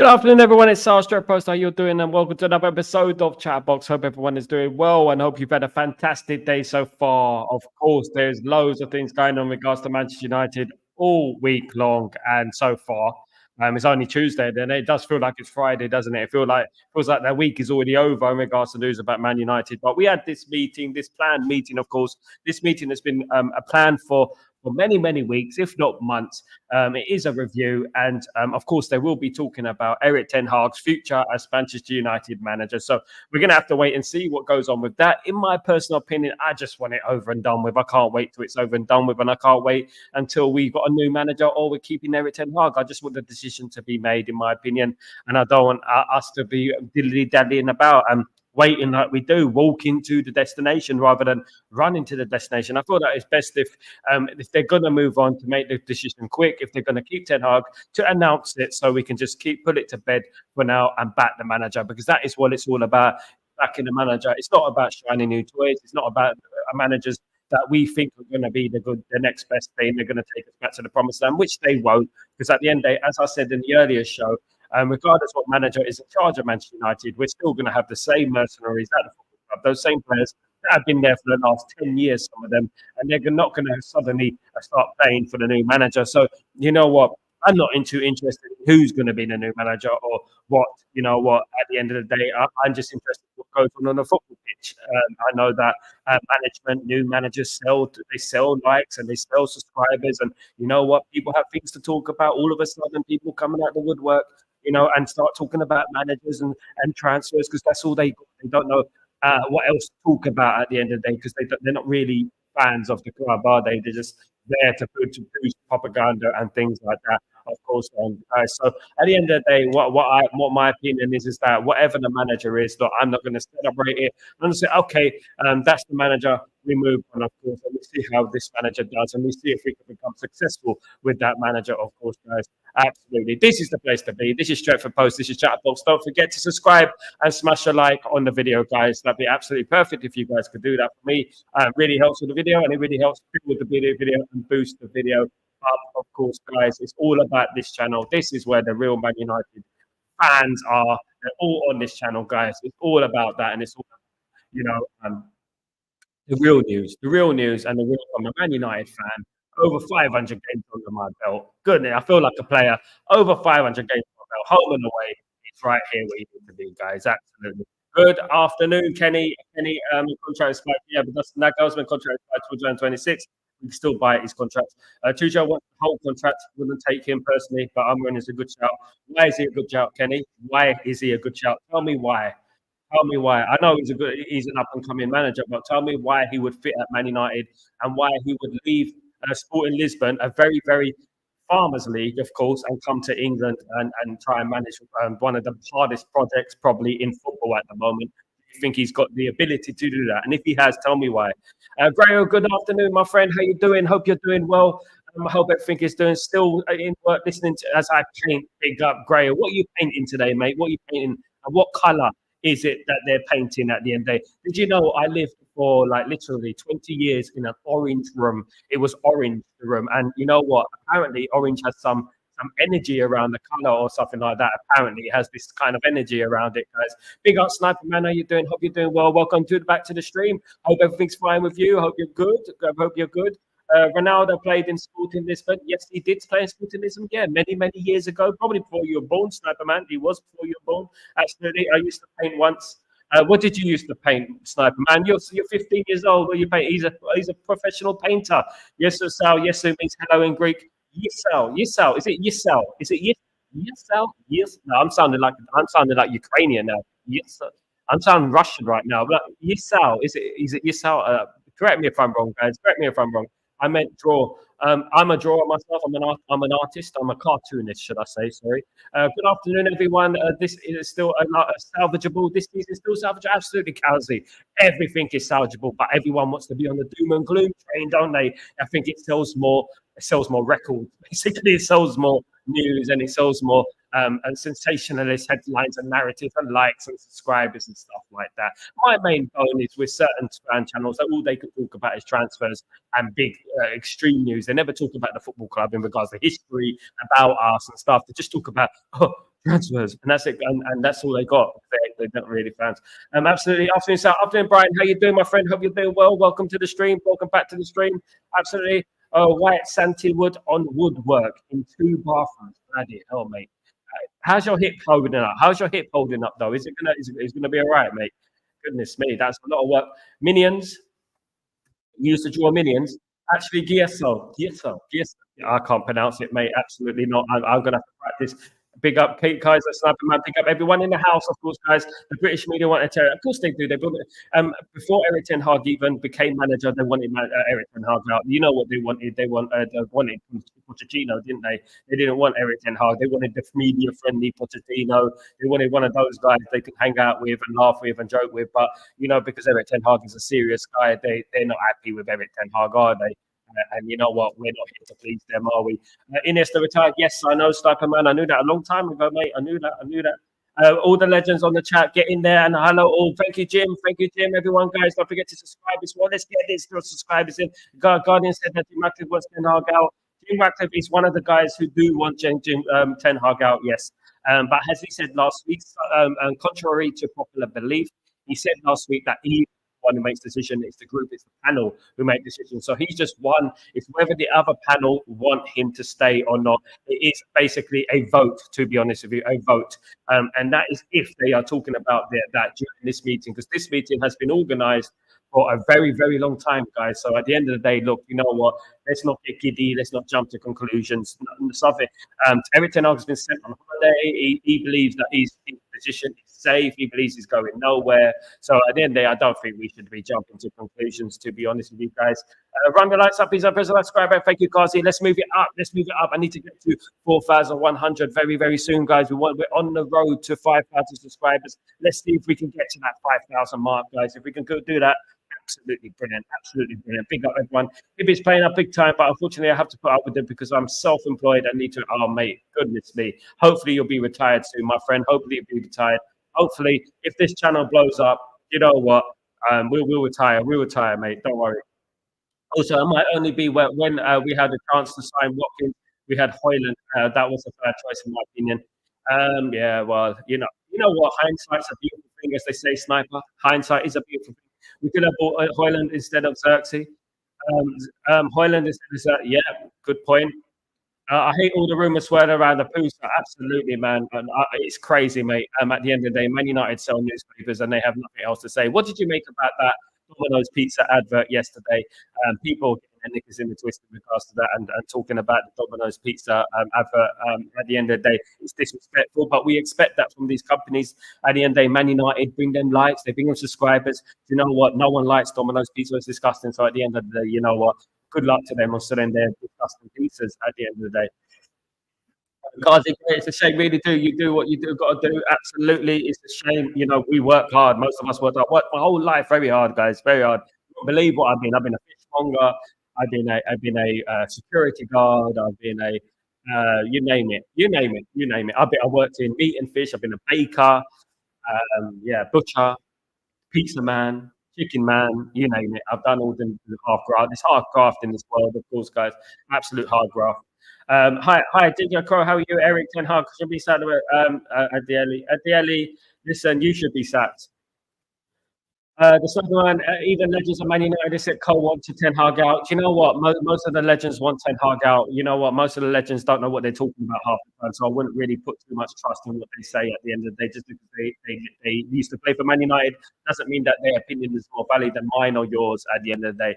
Good afternoon, everyone. It's Sal Post. How you doing? And welcome to another episode of Chatterbox. Hope everyone is doing well and hope you've had a fantastic day so far. Of course, there's loads of things going on in regards to Manchester United all week long, and so far, it's only Tuesday. Then it does feel like it's Friday, doesn't it? It feels like that week is already over in regards to news about Man United. But we had this meeting, this planned meeting. Of course, this meeting has been a plan for many weeks, if not months. It is a review, and of course, they will be talking about Erik ten Hag's future as Manchester United manager. So we're going to have to wait and see what goes on with that. In my personal opinion, I just want it over and done with. I can't wait till it's over and done with, and I can't wait until we got a new manager or we're keeping Erik ten Hag. I just want the decision to be made, in my opinion, and I don't want us to be dilly-dallying about and waiting like we do, walk into the destination rather than run into the destination. I thought that it's best if they're going to move on, to make the decision quick. If they're going to keep Ten Hag, to announce it so we can just put it to bed for now and back the manager, because that is what it's all about. Backing the manager. It's not about shiny new toys. It's not about managers that we think are going to be the next best thing. They're going to take us back to the promised land, which they won't. Because at the end of the day, as I said in the earlier show, regardless what manager is in charge of Manchester United, we're still going to have the same mercenaries at the football club, those same players that have been there for the last 10 years, some of them, and they're not going to suddenly start playing for the new manager. So, you know what? I'm not interested in who's going to be the new manager or what. You know what? At the end of the day, I'm just interested in what goes on the football pitch. I know that management, new managers sell likes and they sell subscribers, and you know what? People have things to talk about. All of a sudden, people coming out the woodwork, and start talking about managers and transfers, because that's all they got. They don't know what else to talk about at the end of the day, because they're not really fans of the club, are they? They're just there to boost propaganda and things like that, of course. So at the end of the day, what my opinion is that whatever the manager is, look, I'm not going to celebrate it. I'm going to say, okay, that's the manager. We move on, of course, and we see how this manager does, and we see if we can become successful with that manager, of course, guys. Absolutely. This is the place to be. This is Stretford Post. This is Chatterbox. Don't forget to subscribe and smash a like on the video, guys. That'd be absolutely perfect if you guys could do that for me. It really helps with the video, and it really helps with the video and boost the video up, of course, guys. It's all about this channel. This is where the real Man United fans are. They're all on this channel, guys. It's all about that, and it's all, the real news, and the real. I'm a Man United fan. Over 500 games under my belt. Goodness, I feel like a player. Over 500 games under my belt. Home and away. It's right here where you need to be, guys. Absolutely. Good afternoon, Kenny. Contract expired. Yeah, but that Gosman contract expired till January 26. We can still buy his contract. Tuchel wants the whole contract. Wouldn't take him personally, but Amrin is a good shout. Why is he a good shout, Kenny? Why is he a good shout? Tell me why. Tell me why. I know he's an up and coming manager, but tell me why he would fit at Man United and why he would leave Sporting Lisbon, a very farmers league, of course, and come to England and try and manage one of the hardest projects probably in football at the moment. Do you think he's got the ability to do that? And if he has, tell me why. Grayo, good afternoon, my friend. How you doing? Hope you're doing well. I hope everything is doing still in work, listening to as I paint. Big up, Grayo. What are you painting today, mate? What are you painting? And what colour is it that they're painting at the end of the day? Did you know I lived for like literally 20 years in an orange room? It was orange, the room. And you know what? Apparently orange has some energy around the color or something like that. Apparently it has this kind of energy around it, guys. Big up, Sniper Man. How you doing? Hope you're doing well. Welcome back to the stream. Hope everything's fine with you. Hope you're good. Hope you're good. Ronaldo played in Sporting Lisbon. Yes, he did play in Sporting Lisbon. Yeah, many years ago, probably before you were born, Sniper Man. He was before you were born. Absolutely. I used to paint once. What did you used to paint, Sniper Man? You're 15 years old. What you paint? He's a professional painter. Yes, sir, Sal. Yes, sir means hello in Greek. Yisal. Is it Yisal? Is it Yisal? Yes. No, I'm sounding like Ukrainian now. Yes, sir. I'm sounding Russian right now. But Yisal. Is it Yisal? Correct me if I'm wrong, guys. Correct me if I'm wrong. I meant draw. I'm a drawer myself. I'm an artist. I'm a cartoonist, should I say? Sorry. Good afternoon, everyone. This is still salvageable. This season is still salvageable. Absolutely, Kelsey. Everything is salvageable, but everyone wants to be on the doom and gloom train, don't they? I think it sells more. It sells more records. Basically, it sells more news and it sells more and sensationalist headlines and narratives and likes and subscribers and stuff like that. My main bone is with certain fan channels that all they can talk about is transfers and big extreme news. They never talk about the football club in regards to history, about us and stuff. They just talk about transfers, and that's it, and that's all they got. They're not really fans. Absolutely. Afternoon, Sal. Afternoon, Brian. How you doing, my friend? Hope you're doing well. Welcome to the stream. Welcome back to the stream. Absolutely. White Santi wood on woodwork in two bathrooms. Bloody hell, mate. How's your hip holding up? How's your hip holding up, though? Is it gonna be all right, mate? Goodness me, that's a lot of work. Minions. Used to draw minions. Actually, Gieso. I can't pronounce it, mate. Absolutely not. I'm gonna have to practice. Big up Pete Kaiser, Sniper Man. Big up everyone in the house, of course, guys. The British media want to tell you. Of course they do. They built it. Before Eric Ten Hag even became manager, they wanted Eric Ten Hag out. You know what they wanted? They wanted Pochettino, didn't they? They didn't want Eric Ten Hag. They wanted the media-friendly Pochettino. They wanted one of those guys they could hang out with and laugh with and joke with. But because Eric Ten Hag is a serious guy, they're not happy with Eric Ten Hag, are they? And you know what? We're not here to please them, are we? Iniesta retired. Yes, I know, Sniper Man. I knew that a long time ago, mate. I knew that. All the legends on the chat, get in there and hello all. Thank you, Jim. Thank you, Jim. Everyone, guys, don't forget to subscribe as well. Let's get this subscribers in. Guardian said that Jim Ratcliffe wants Ten Hag out. Jim Ratcliffe is one of the guys who do want Ten Hag out, yes. But as he said last week, and contrary to popular belief, he said last week that he one who makes decision. It's the group, it's the panel who make decisions. So he's just one. It's whether the other panel want him to stay or not. It is basically a vote, to be honest with you, a vote. And that is if they are talking about that during this meeting, because this meeting has been organised for a very, very long time, guys. So at the end of the day, look, you know what? Let's not get giddy. Let's not jump to conclusions. Something. Eric Ten Hag has been sent on holiday. He believes that he's in position. He's safe. He believes he's going nowhere. So at the end of the day, I don't think we should be jumping to conclusions, to be honest with you guys. Run the lights up, please. Press the subscribe. Thank you, Kazi. Let's move it up. I need to get to 4,100 very, very soon, guys. We're on the road to 5,000 subscribers. Let's see if we can get to that 5,000 mark, guys. If we can do that, absolutely brilliant. Absolutely brilliant. Big up, everyone. Ibby's playing up big time, but unfortunately, I have to put up with it because I'm self-employed. I need to. Oh, mate, goodness me. Hopefully, you'll be retired soon, my friend. Hopefully, you'll be retired. Hopefully, if this channel blows up, you know what? We'll retire. We'll retire, mate. Don't worry. Also, it might only be when we had a chance to sign Watkins. We had Hoyland. That was a fair choice, in my opinion. Yeah, well, you know what? Hindsight's a beautiful thing, as they say, Sniper. Hindsight is a beautiful thing. We could have bought Hoyland instead of Xerxes. Hoyland instead of yeah, good point. I hate all the rumours swirling around the Poos. Absolutely, man. And it's crazy, mate. At the end of the day, Man United sell newspapers and they have nothing else to say. What did you make about that Domino's Pizza advert yesterday? People getting their knickers in the twist in regards to that and talking about the Domino's Pizza advert. At the end of the day, it's disrespectful, but we expect that from these companies. At the end of the day, Man United bring them likes, they bring them subscribers. You know what? No one likes Domino's Pizza. It's disgusting. So at the end of the day, you know what? Good luck to them on selling their disgusting pizzas at the end of the day. Guys, it's a shame, really do. You do what you do, got to do. Absolutely, it's a shame. We work hard. Most of us work hard. Work my whole life very hard, guys. Very hard. You won't believe what I've been. I've been a fishmonger. I've been a security guard. I've been a you name it. You name it. You name it. I worked in meat and fish. I've been a baker. Yeah, butcher, pizza man, chicken man, you name it. I've done all the hard graft. There's hard graft in this world, of course, guys. Absolute hard graft. Hi, DJ Crow. How are you, Eric Ten Hag? Should be sacked. Adeli, listen, you should be sacked. The second one, even legends of Man United, they said Cole wanted Ten Hag out. Do you know what? Most of the legends want Ten Hag out. You know what? Most of the legends don't know what they're talking about half the time, so I wouldn't really put too much trust in what they say at the end of the day. Just because they used to play for Man United doesn't mean that their opinion is more valid than mine or yours at the end of the day.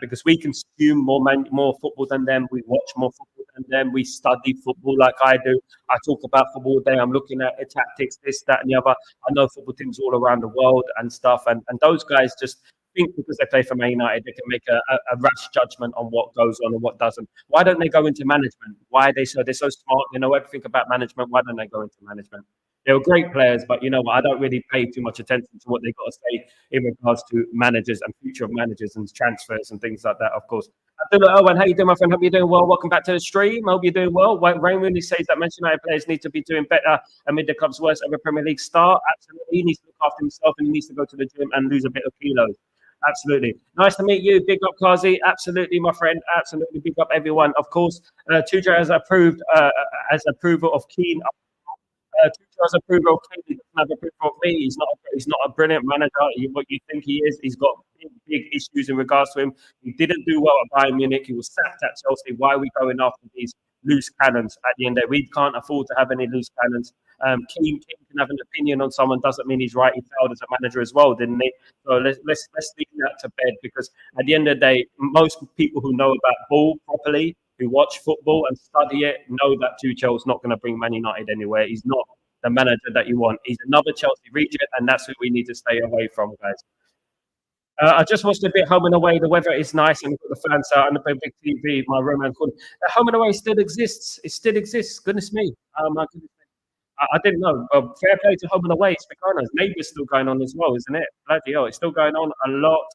Because we consume more football than them, we watch more football than them, we study football like I do. I talk about football all day. I'm looking at tactics, this, that, and the other. I know football teams all around the world and stuff, and those guys just think because they play for Man United, they can make a rash judgment on what goes on and what doesn't. Why don't they go into management? Why are they're so smart? They know everything about management. Why don't they go into management? They were great players, but you know what? I don't really pay too much attention to what they got to say in regards to managers and future of managers and transfers and things like that, of course. Abdullah Owen, how you doing, my friend? Hope you're doing well. Welcome back to the stream. Hope you're doing well. Rain Rooney says that Manchester United players need to be doing better amid the club's worst ever Premier League start. Absolutely. He needs to look after himself and he needs to go to the gym and lose a bit of kilos. Absolutely. Nice to meet you. Big up, Kazi. Absolutely, my friend. Absolutely. Big up, everyone. Of course, Tuja has approved as approval of Keane. Tuchel's approval of King, he doesn't have approval of me. He's not a brilliant manager. What you think he is? He's got big issues in regards to him. He didn't do well at Bayern Munich. He was sacked at Chelsea. Why are we going after these loose cannons at the end there? We can't afford to have any loose cannons. King can have an opinion on someone, doesn't mean he's right. He failed as a manager as well, didn't he? So let's leave that to bed, because at the end of the day, most people who know about ball properly, who watch football and study it, know that Tuchel's not going to bring Man United anywhere. He's not the manager that you want. He's another Chelsea reject, and that's who we need to stay away from, guys. I just watched a bit home and away. The weather is nice, and we've got the fans out and the big TV. My room and home and away still exists. It still exists. Goodness me. My goodness. I didn't know. Fair play to home and away. Speakona's neighbour's still going on as well, isn't it? Bloody hell, it's still going on a lot.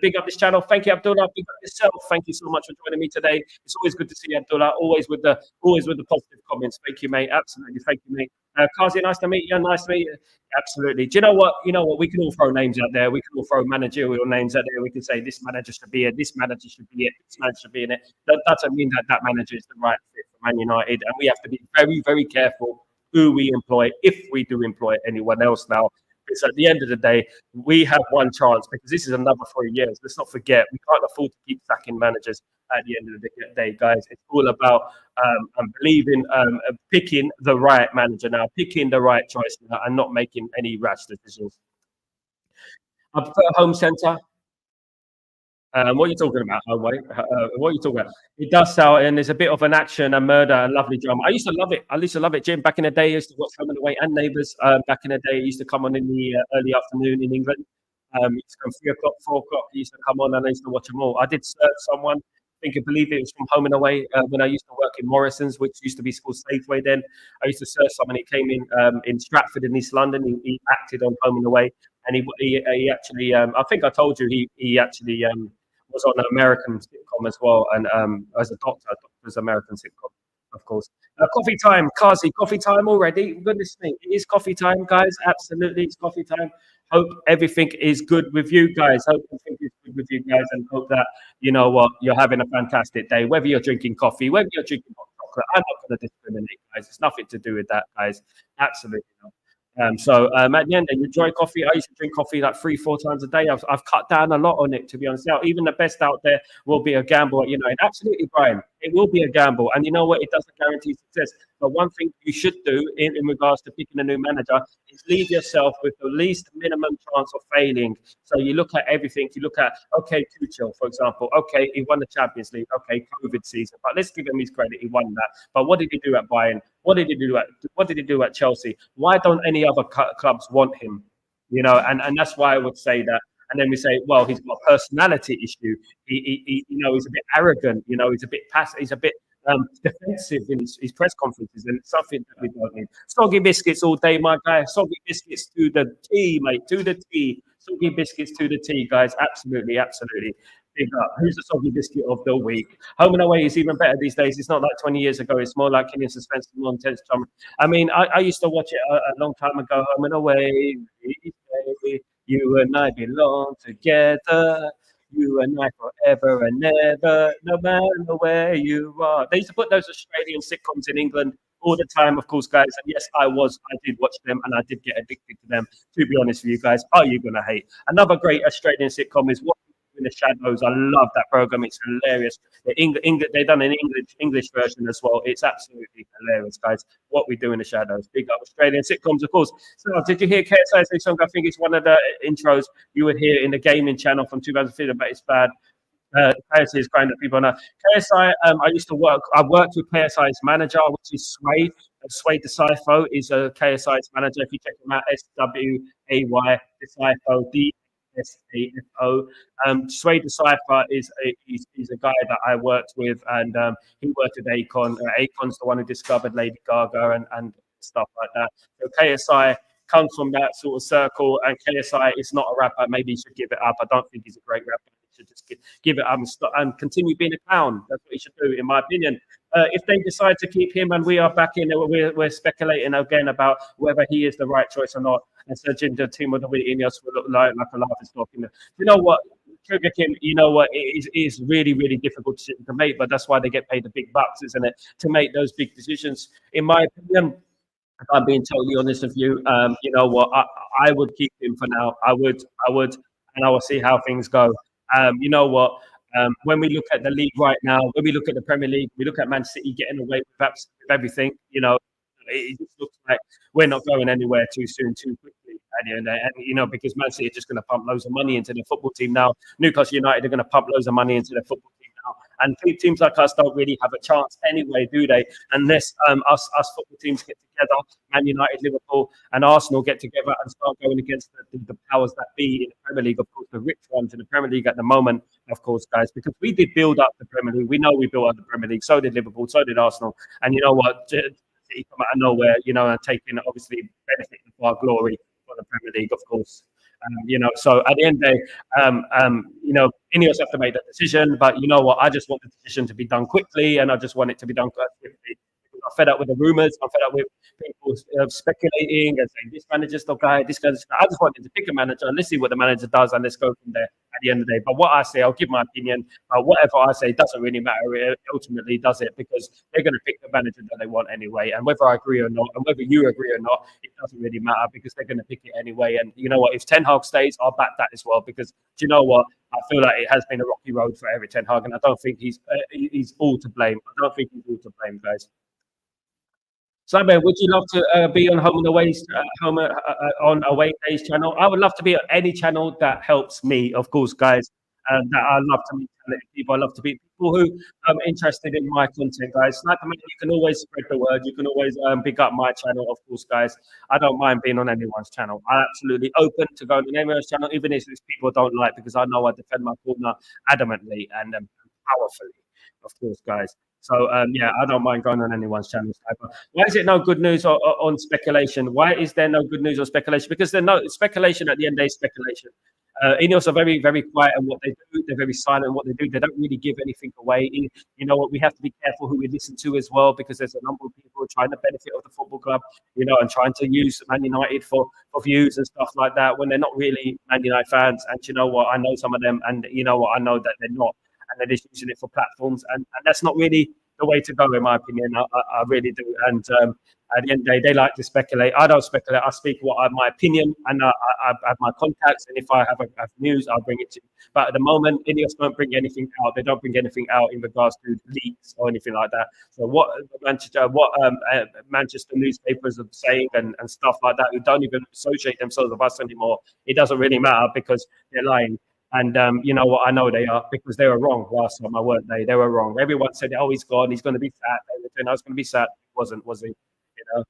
Big up this channel. Thank you, Abdullah. Big up yourself. Thank you so much for joining me today. It's always good to see you, Abdullah. Always with the positive comments. Thank you, mate. Absolutely. Thank you, mate. Kazi, nice to meet you. Nice to meet you. Absolutely. Do you know what? You know what? We can all throw names out there. We can all throw managerial names out there. We can say this manager should be it. This manager should be it. This manager should be in it. That doesn't mean that that manager is the right fit for Man United. And we have to be very, very careful who we employ, if we do employ anyone else now. Because at the end of the day, we have one chance, because this is another 3 years. Let's not forget, we can't afford to keep sacking managers at the end of the day, guys. It's all about believing, picking the right manager now, picking the right choice now, and not making any rash decisions. I prefer home centre. What are you talking about? Oh, wait. What are you talking about? It does sell, and there's a bit of an action, a murder, a lovely drama. I used to love it. I used to love it, Jim. Back in the day, I used to watch Home and Away and Neighbours. Back in the day, it used to come on in the early afternoon in England. It used to come 3 o'clock, 4 o'clock. It used to come on, and I used to watch them all. I did search someone. I think I believe it was from Home and Away when I used to work in Morrison's, which used to be called Safeway then. I used to search someone. He came in Stratford in East London. He acted on Home and Away, and he actually, I think I told you, he actually was on an American sitcom as well, and as a doctor's American sitcom, of course. Coffee time, Kazi, coffee time already. Goodness me, it is coffee time, guys. Absolutely, it's coffee time. Hope everything is good with you guys. Hope everything is good with you guys, and hope that, you know what, you're having a fantastic day. Whether you're drinking coffee, whether you're drinking hot chocolate, I'm not going to discriminate, guys. It's nothing to do with that, guys. Absolutely not. At the end, you enjoy coffee. I used to drink coffee like 3-4 times a day. I've cut down a lot on it, to be honest. Now, even the best out there will be a gamble at United. Absolutely, Brian. It will be a gamble. And you know what? It doesn't guarantee success. But one thing you should do in regards to picking a new manager is leave yourself with the least minimum chance of failing. So you look at everything. You look at, okay, Tuchel, for example. Okay, he won the Champions League. Okay, COVID season. But let's give him his credit. He won that. But what did he do at Bayern? What did he do at Chelsea? Why don't any other clubs want him? You know, and that's why I would say that. And then we say, well, he's got a personality issue. He you know, he's a bit arrogant. You know, he's a bit passive. He's a bit defensive in his press conferences, and it's something that we don't need. Soggy biscuits all day, my guy. Soggy biscuits to the T, mate. To the T. Soggy biscuits to the T, guys. Absolutely, absolutely. Big up. Who's the soggy biscuit of the week? Home and Away is even better these days. It's not like 20 years ago. It's more like Killing Suspense and more intense drama. I mean, I used to watch it a long time ago. Home and Away, you and I belong together. You and I forever and ever, no matter where you are. They used to put those Australian sitcoms in England all the time, of course, guys. And yes, I did watch them, and I did get addicted to them. To be honest with you guys, are you gonna hate? Another great Australian sitcom is What in the Shadows. I love that program. It's hilarious. They've done an English version as well. It's absolutely hilarious, guys. What We Do in the Shadows. Big up Australian sitcoms, of course. So, did you hear KSI's song? I think it's one of the intros you would hear in the gaming channel from 2015, but it's bad. KSI is kind of people know. KSI, I worked with KSI's manager, which is Sway. Sway Decipho is a KSI's manager. If you check him out, SWAY Decipho, SAFO. Sway Decipher is a guy that I worked with, and he worked with Akon. Akon's the one who discovered Lady Gaga and stuff like that. So KSI comes from that sort of circle, and KSI is not a rapper. Maybe he should give it up. I don't think he's a great rapper. He should just give it up and continue being a clown. That's what he should do, in my opinion. If they decide to keep him, and we are back in, we're speculating again about whether he is the right choice or not. And searching the team of the week, Ineos will look like a laughing stock. You know what? Trigger Kim, you know what? It is really, really difficult to make, but that's why they get paid the big bucks, isn't it? To make those big decisions. In my opinion, if I'm being totally honest with you, you know what, I would keep him for now. I would, and I will see how things go. You know what? When we look at the league right now, when we look at the Premier League, we look at Man City getting away with everything. You know, it just looks like we're not going anywhere too soon, too quickly. At the end of the day. And you know, because Man City are just going to pump loads of money into the football team now. Newcastle United are going to pump loads of money into the football team now. And teams like us don't really have a chance anyway, do they? Unless us football teams get together, Man United, Liverpool, and Arsenal get together and start going against the powers that be in the Premier League. Of course, the rich ones in the Premier League at the moment, of course, guys, because we did build up the Premier League. We know we built up the Premier League. So did Liverpool. So did Arsenal. And you know what? City come out of nowhere, you know, and taking obviously benefiting for our glory for the Premier League, of course. You know, so at the end of the day, you know, Ineos have to make that decision. But you know what? I just want the decision to be done quickly, and I just want it to be done quickly. I'm fed up with the rumours. I'm fed up with people speculating and saying this manager's the guy, this guy's. I just want them to pick a manager and let's see what the manager does, and let's go from there. At the end of the day, but what I say, I'll give my opinion. Whatever I say doesn't really matter. Ultimately, does it? Because they're going to pick the manager that they want anyway, and whether I agree or not, and whether you agree or not, it doesn't really matter because they're going to pick it anyway. And you know what? If Ten Hag stays, I'll back that as well because do you know what? I feel like it has been a rocky road for Eric Ten Hag, and I don't think he's all to blame. I don't think he's all to blame, guys. Simon, would you love to be on Home and Away, on Away Days channel? I would love to be on any channel that helps me, of course, guys. That I love to meet talented people. I love to meet people who are interested in my content, guys. Like, I mean, you can always spread the word. You can always pick up my channel, of course, guys. I don't mind being on anyone's channel. I'm absolutely open to going on anyone's channel, even if it's people don't like, because I know I defend my corner adamantly and powerfully, of course, guys. So yeah, I don't mind going on anyone's channel. Why is it no good news on speculation? Why is there no good news on speculation? Because there's no speculation at the end of the day, speculation. Ineos are very, very quiet in what they do. They're very silent in what they do. They don't really give anything away. You know what? We have to be careful who we listen to as well, because there's a number of people trying to benefit of the football club, you know, and trying to use Man United for views and stuff like that when they're not really Man United fans. And you know what? I know some of them, and you know what? I know that they're not, and they're just using it for platforms, and that's not really the way to go, in my opinion. I really do. And at the end of the day, they like to speculate. I don't speculate. I speak my opinion, and I have my contacts. And if I have news, I'll bring it to you. But at the moment, Ineos don't bring anything out. They don't bring anything out in regards to leaks or anything like that. So what Manchester newspapers are saying and stuff like that, who don't even associate themselves with us anymore, it doesn't really matter because they're lying. And you know what? I know they are because they were wrong last time. I weren't they? They were wrong. Everyone said, "Oh, he's gone. He's going to be sad." I was going to be sad. He wasn't, was he? You know.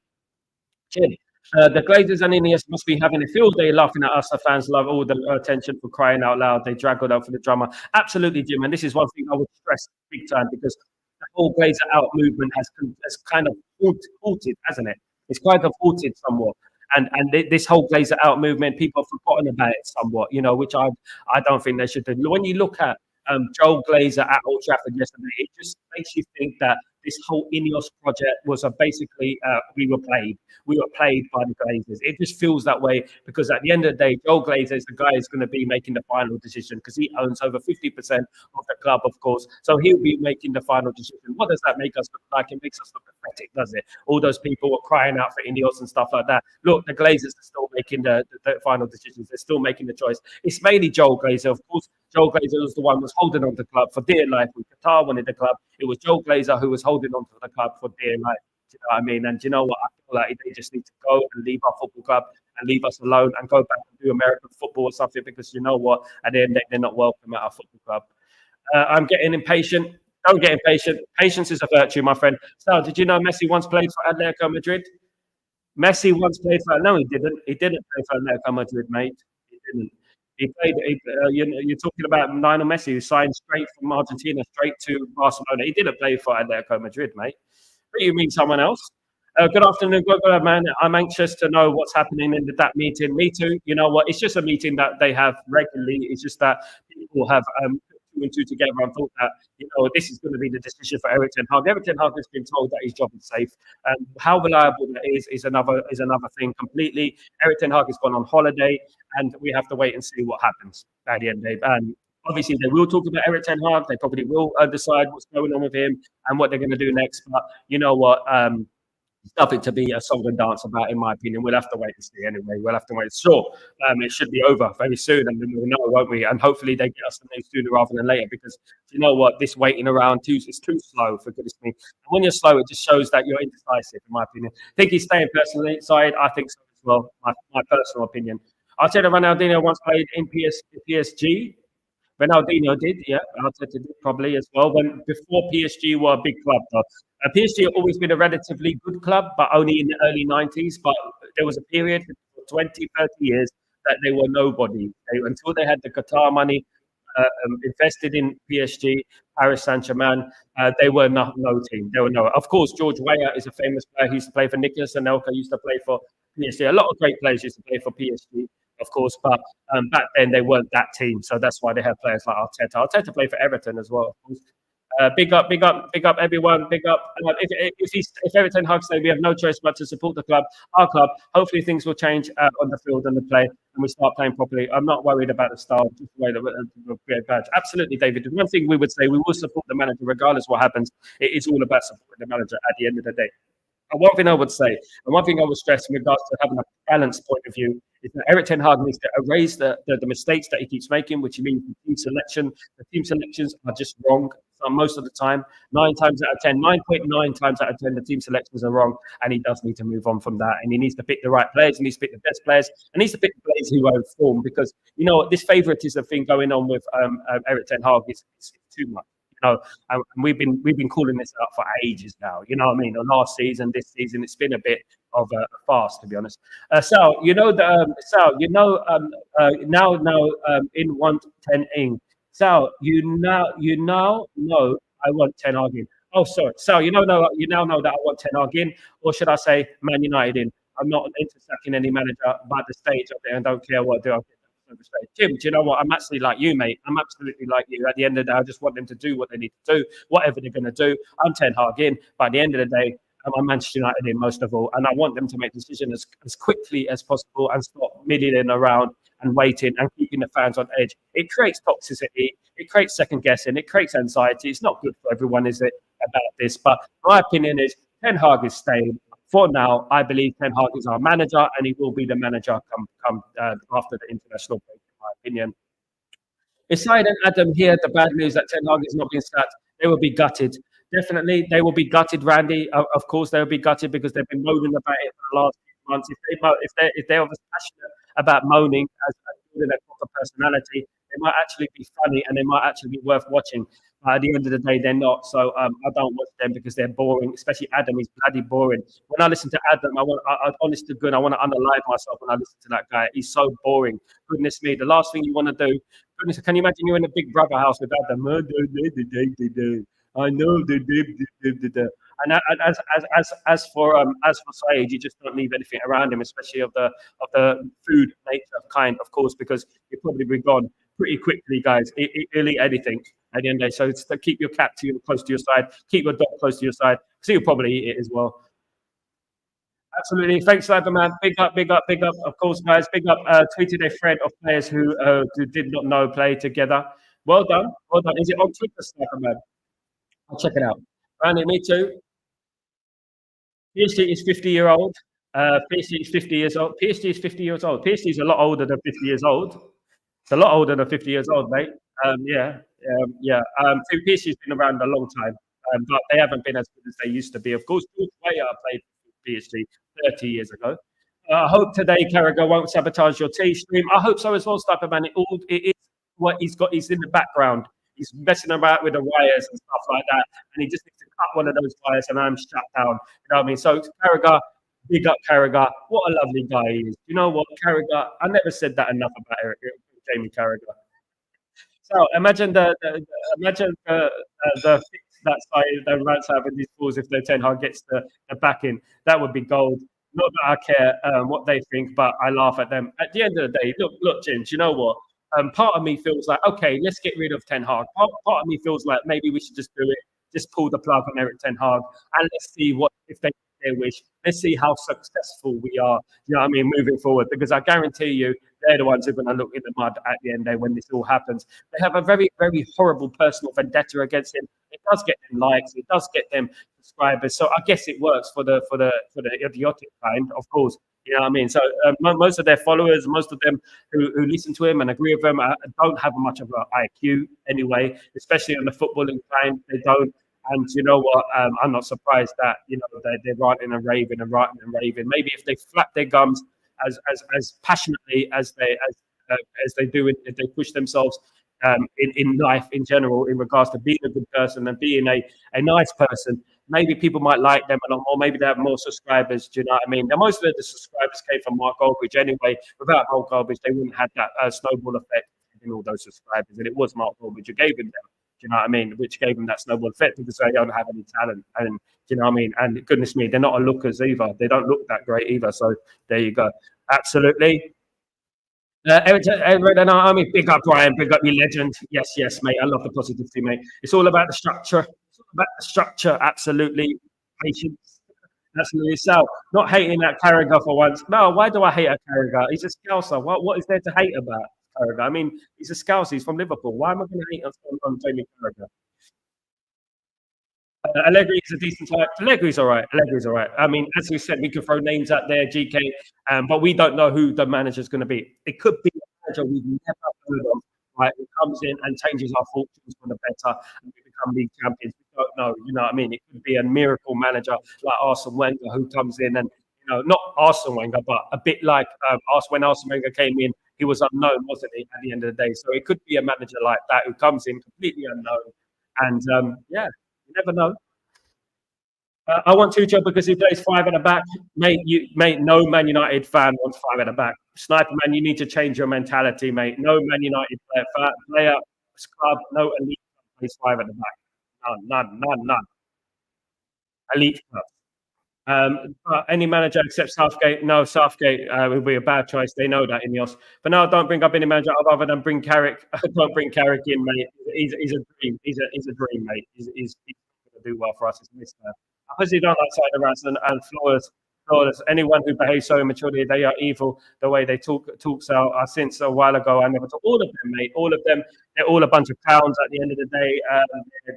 Chin. The Glazers and Ineos must be having a field day laughing at us. The fans love all the attention for crying out loud. They drag it out for the drama. Absolutely, Jim. And this is one thing I would stress big time because the whole Glazer out movement has kind of halted, hasn't it? It's kind of halted somewhat. And this whole Glazer out movement, people have forgotten about it somewhat, you know, which I don't think they should do. When you look at Joel Glazer at Old Trafford yesterday, it just makes you think that this whole Ineos project was basically we were played by the Glazers. It just feels that way because at the end of the day, Joel Glazer is the guy who's going to be making the final decision because he owns over 50% of the club, of course. So he'll be making the final decision. What does that make us look like? It makes us look pathetic, does it? All those people were crying out for Ineos and stuff like that. Look, the Glazers are still making the final decisions. They're still making the choice. It's mainly Joel Glazer, of course. Joel Glazer was the one who was holding on to the club for dear life. When Qatar wanted the club, it was Joel Glazer who was holding on to the club for dear life. Do you know what I mean? And do you know what? I feel like they just need to go and leave our football club and leave us alone and go back and do American football or something because you know what? At the end, they're not welcome at our football club. I'm getting impatient. Don't get impatient. Patience is a virtue, my friend. Sal, did you know Messi once played for Atletico Madrid? Messi once played for. No, he didn't. He didn't play for Atletico Madrid, mate. He didn't. He played. You're talking about Lionel Messi, who signed straight from Argentina straight to Barcelona. He didn't play for Atletico Madrid, mate. But you mean someone else? Good afternoon, good man. I'm anxious to know what's happening in that meeting. Me too. You know what? It's just a meeting that they have regularly. It's just that people have two and two together and thought that this is going to be the decision for Eric Ten Hag. Eric Ten Hag has been told that his job is safe. How reliable that is another thing completely. Eric Ten Hag has gone on holiday, and we have to wait and see what happens at the end of the day. Obviously, they will talk about Eric Ten Hag. They probably will decide what's going on with him and what they're going to do next. But you know what? It's nothing to be a song and dance about, in my opinion. We'll have to wait and see anyway. We'll have to wait. Sure, it should be over very soon, and then we'll know, won't we? And hopefully they get us the news sooner rather than later. Because you know what, this waiting around too is too slow. For goodness me, and when you're slow, it just shows that you're indecisive, in my opinion. Think he's staying personally side. I think so as well. My personal opinion. I'll tell you, Ronaldinho once played in PSG. Ronaldinho did, yeah. Arteta did probably as well. When before PSG were a big club, though. PSG have always been a relatively good club, but only in the early 90s. But there was a period for 20, 30 years that they were nobody. Until they had the Qatar money invested in PSG, Paris Saint-Germain, they were not no team. They were no. Of course, George Weah is a famous player. He used to play for Nicolas Anelka, used to play for PSG. A lot of great players used to play for PSG, of course, but back then they weren't that team. So that's why they had players like Arteta. Arteta played for Everton as well, of course. Big up, big up, big up, everyone. Big up. If Everton Hug say we have no choice but to support the club, our club, hopefully things will change on the field and the play, and we start playing properly. I'm not worried about the style, just the way that we'll create badge. Absolutely, David. One thing we would say, we will support the manager regardless what happens. It is all about supporting the manager at the end of the day. And one thing I would say, and one thing I would stress in regards to having a balanced point of view, is that Eric Ten Hag needs to erase the mistakes that he keeps making, which means the team selection. The team selections are just wrong. So most of the time, 9 times out of 10, 9.9 times out of 10, the team selections are wrong, and he does need to move on from that. And he needs to pick the right players, he needs to pick the best players, and he needs to pick the players who are form. Because you know what, this favouritism thing going on with Eric Ten Hag is too much. You know, and we've been calling this out for ages now. You know what I mean? The last season, this season, it's been a bit of a farce, to be honest. Sal, you know Sal, now in 110 ing. Sal, you now know I want Ten Hag in. Oh, sorry, Sal, you now know that I want Ten Hag in, or should I say Man United in? I'm not into sacking any manager by the stage up there and don't care what I do. Jim, do you know what? I'm actually like you, mate. I'm absolutely like you. At the end of the day, I just want them to do what they need to do, whatever they're going to do. I'm Ten Hag in. By the end of the day, I'm Manchester United in most of all. And I want them to make decisions as quickly as possible and stop middling around and waiting and keeping the fans on edge. It creates toxicity. It creates second guessing. It creates anxiety. It's not good for everyone, is it, about this? But my opinion is Ten Hag is staying. For now, I believe Ten Hag is our manager, and he will be the manager come after the international break, in my opinion. Aside and Adam here, the bad news that Ten Hag is not being sacked, they will be gutted. Definitely, they will be gutted, Randy. Of course, they will be gutted because they've been moaning about it for the last few months. If they're as passionate about moaning as building a proper personality, they might actually be funny and they might actually be worth watching. At the end of the day, they're not. So I don't watch them because they're boring. Especially Adam, he's bloody boring. When I listen to Adam, honest to good, I want to unalive myself when I listen to that guy. He's so boring. Goodness me, the last thing you want to do. Goodness, can you imagine you're in a Big Brother house with Adam? I know the. And as for Saeed, you just don't leave anything around him, especially of the food nature kind, of course, because he'll probably be gone pretty quickly, guys. He'll eat anything at the end of the day. So it's to keep your cat close to your side, keep your dog close to your side, because he'll probably eat it as well. Absolutely. Thanks, Cyberman. Big up, big up, big up. Of course, guys. Big up. Tweeted a thread of players who did not know play together. Well done. Well done. Is it on Twitter, Cyberman? I'll check it out. Randy, me too. PSG is 50-year-old. PSG is 50 years old. PSG is 50 years old. PSG is a lot older than 50 years old. It's a lot older than 50 years old, mate. Yeah. PSG has been around a long time, but they haven't been as good as they used to be. Of course, George Weah played for PSG 30 years ago. I hope today Carragher won't sabotage your T stream. I hope so as well, Stapperman. It is what he's got. He's in the background. He's messing about with the wires and stuff like that, and he just needs to cut one of those wires, and I'm shut down. You know what I mean? So Carragher, big up Carragher. What a lovely guy he is. You know what, Carragher? I never said that enough about Jamie Carragher. So imagine the fix that side that Rams have in these balls if their Ten Hag gets the backing. That would be gold. Not that I care what they think, but I laugh at them. At the end of the day, look, James. You know what? Part of me feels like, okay, let's get rid of Ten Hag. Part of me feels like maybe we should just do it, just pull the plug on Eric Ten Hag, and let's see what if they their wish. Let's see how successful we are. You know what I mean, moving forward, because I guarantee you, they're the ones who are going to look in the mud at the end there when this all happens. They have a very, very horrible personal vendetta against him. It does get them likes, it does get them subscribers. So I guess it works for the idiotic kind, of course. You know what I mean? So most of their followers, most of them who listen to him and agree with him, don't have much of an IQ anyway, especially on the footballing kind. They don't. And you know what? I'm not surprised that they're ranting and raving and ranting and raving. Maybe if they flap their gums as passionately as they do, if they push themselves in life in general, in regards to being a good person and being a nice person, maybe people might like them a lot more. Maybe they have more subscribers. Do you know what I mean? Now, most of the subscribers came from Mark Goldbridge anyway. Without Mark Goldbridge, they wouldn't have that snowball effect in all those subscribers. And it was Mark Goldbridge who gave him them. Do you know what I mean? Which gave them that snowball effect because they don't have any talent. And do you know what I mean? And goodness me, they're not a lookers either. They don't look that great either. So there you go. Absolutely. Everton Army, big up Brian, big up your legend. Yes, yes, mate. I love the positivity, mate. It's all about the structure. It's all about the structure. Absolutely. Patience. Absolutely. Sal, not hating that Carragher for once. No, why do I hate a Carragher? He's a Scouser. What is there to hate about Carragher? I mean, he's a Scouser. He's from Liverpool. Why am I going to hate on Jamie Carragher? Allegri is a decent type. Allegri's all right. Allegri's all right. I mean, as we said, we could throw names out there, GK, but we don't know who the manager's going to be. It could be a manager we've never heard of, right? Who comes in and changes our fortunes for the better, and we become league champions. We don't know. You know what I mean? It could be a miracle manager like Arsene Wenger who comes in and not Arsene Wenger, but a bit like when Arsene Wenger came in, he was unknown, wasn't he? At the end of the day, so it could be a manager like that who comes in completely unknown, and yeah. You never know. I want Tuchel because he plays five at the back. Mate, no Man United fan wants five at the back. Sniper man, you need to change your mentality, mate. No Man United player, club, no elite plays five at the back. None. Elite club. Any manager except Southgate. No, Southgate would be a bad choice. They know that, Ineos. But no, don't bring up any manager other than bring Carrick. Don't bring Carrick in, mate. He's a dream. He's a dream, mate. He's going to do well for us. He's missed that. I personally don't like side rats and flawless. Flawless. Anyone who behaves so immaturely, they are evil. The way they talks out. Since a while ago, I never talk. All of them, mate. All of them. They're all a bunch of clowns. At the end of the day,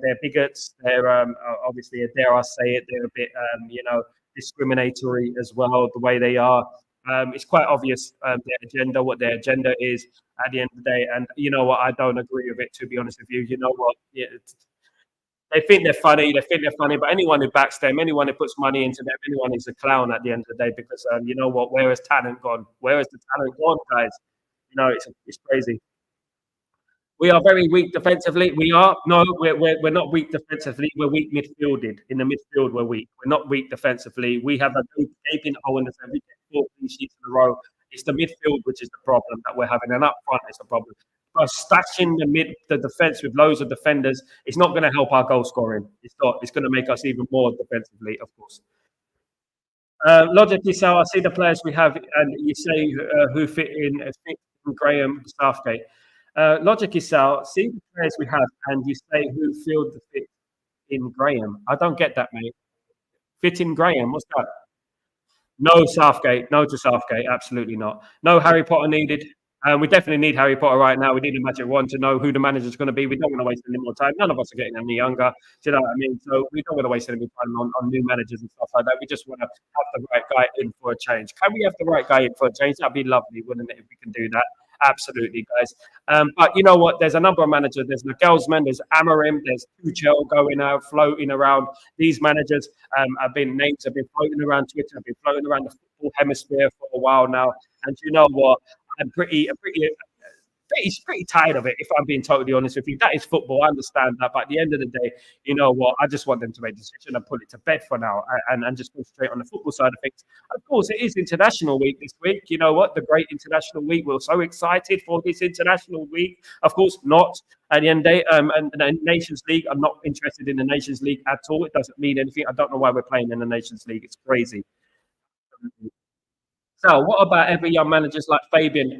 they're bigots. They're obviously, dare I say it, they're a bit, discriminatory as well. The way they are. It's quite obvious what their agenda is at the end of the day. And you know what? I don't agree with it. To be honest with you, you know what? Yeah, they think they're funny. They think they're funny, but anyone who backs them, anyone who puts money into them, anyone is a clown at the end of the day. Because you know what? Where has talent gone? Where has the talent gone, guys? It's crazy. We are very weak defensively. We are no, we're not weak defensively. We're weak midfielded. In the midfield, we're weak. We're not weak defensively. We have a big gaping hole in the defense. We get 4 sheets in a row. It's the midfield which is the problem that we're having, and up front is the problem. By stashing the defense with loads of defenders, it's not going to help our goal scoring. It's not. It's going to make us even more defensively, of course. Logically, so I see the players we have, and you say who fit in Graham Southgate. Logically, Sal, see the players we have, and you say who filled the fit in Graham. I don't get that, mate. Fit in Graham, what's that? No Southgate, no to Southgate, absolutely not. No Harry Potter needed. We definitely need Harry Potter right now. We need a magic wand to know who the manager's going to be. We don't want to waste any more time. None of us are getting any younger. Do you know what I mean? So we don't want to waste any time on new managers and stuff like that. We just want to have the right guy in for a change. Can we have the right guy in for a change? That'd be lovely, wouldn't it, if we can do that? Absolutely, guys. But you know what? There's a number of managers. There's Nagelsmann, there's Amorim, there's Tuchel going out, floating around. These managers have been floating around Twitter, have been floating around the football hemisphere for a while now. And you know what? I'm pretty tired of it, if I'm being totally honest with you. That is football. I understand that. But at the end of the day, you know what? I just want them to make a decision and put it to bed for now and just concentrate on the football side of things. Of course, it is International Week this week. You know what? The great International Week. We're so excited for this International Week. Of course, not at the end of the day. And the Nations League, I'm not interested in the Nations League at all. It doesn't mean anything. I don't know why we're playing in the Nations League. It's crazy. So, what about every young managers like Fabian?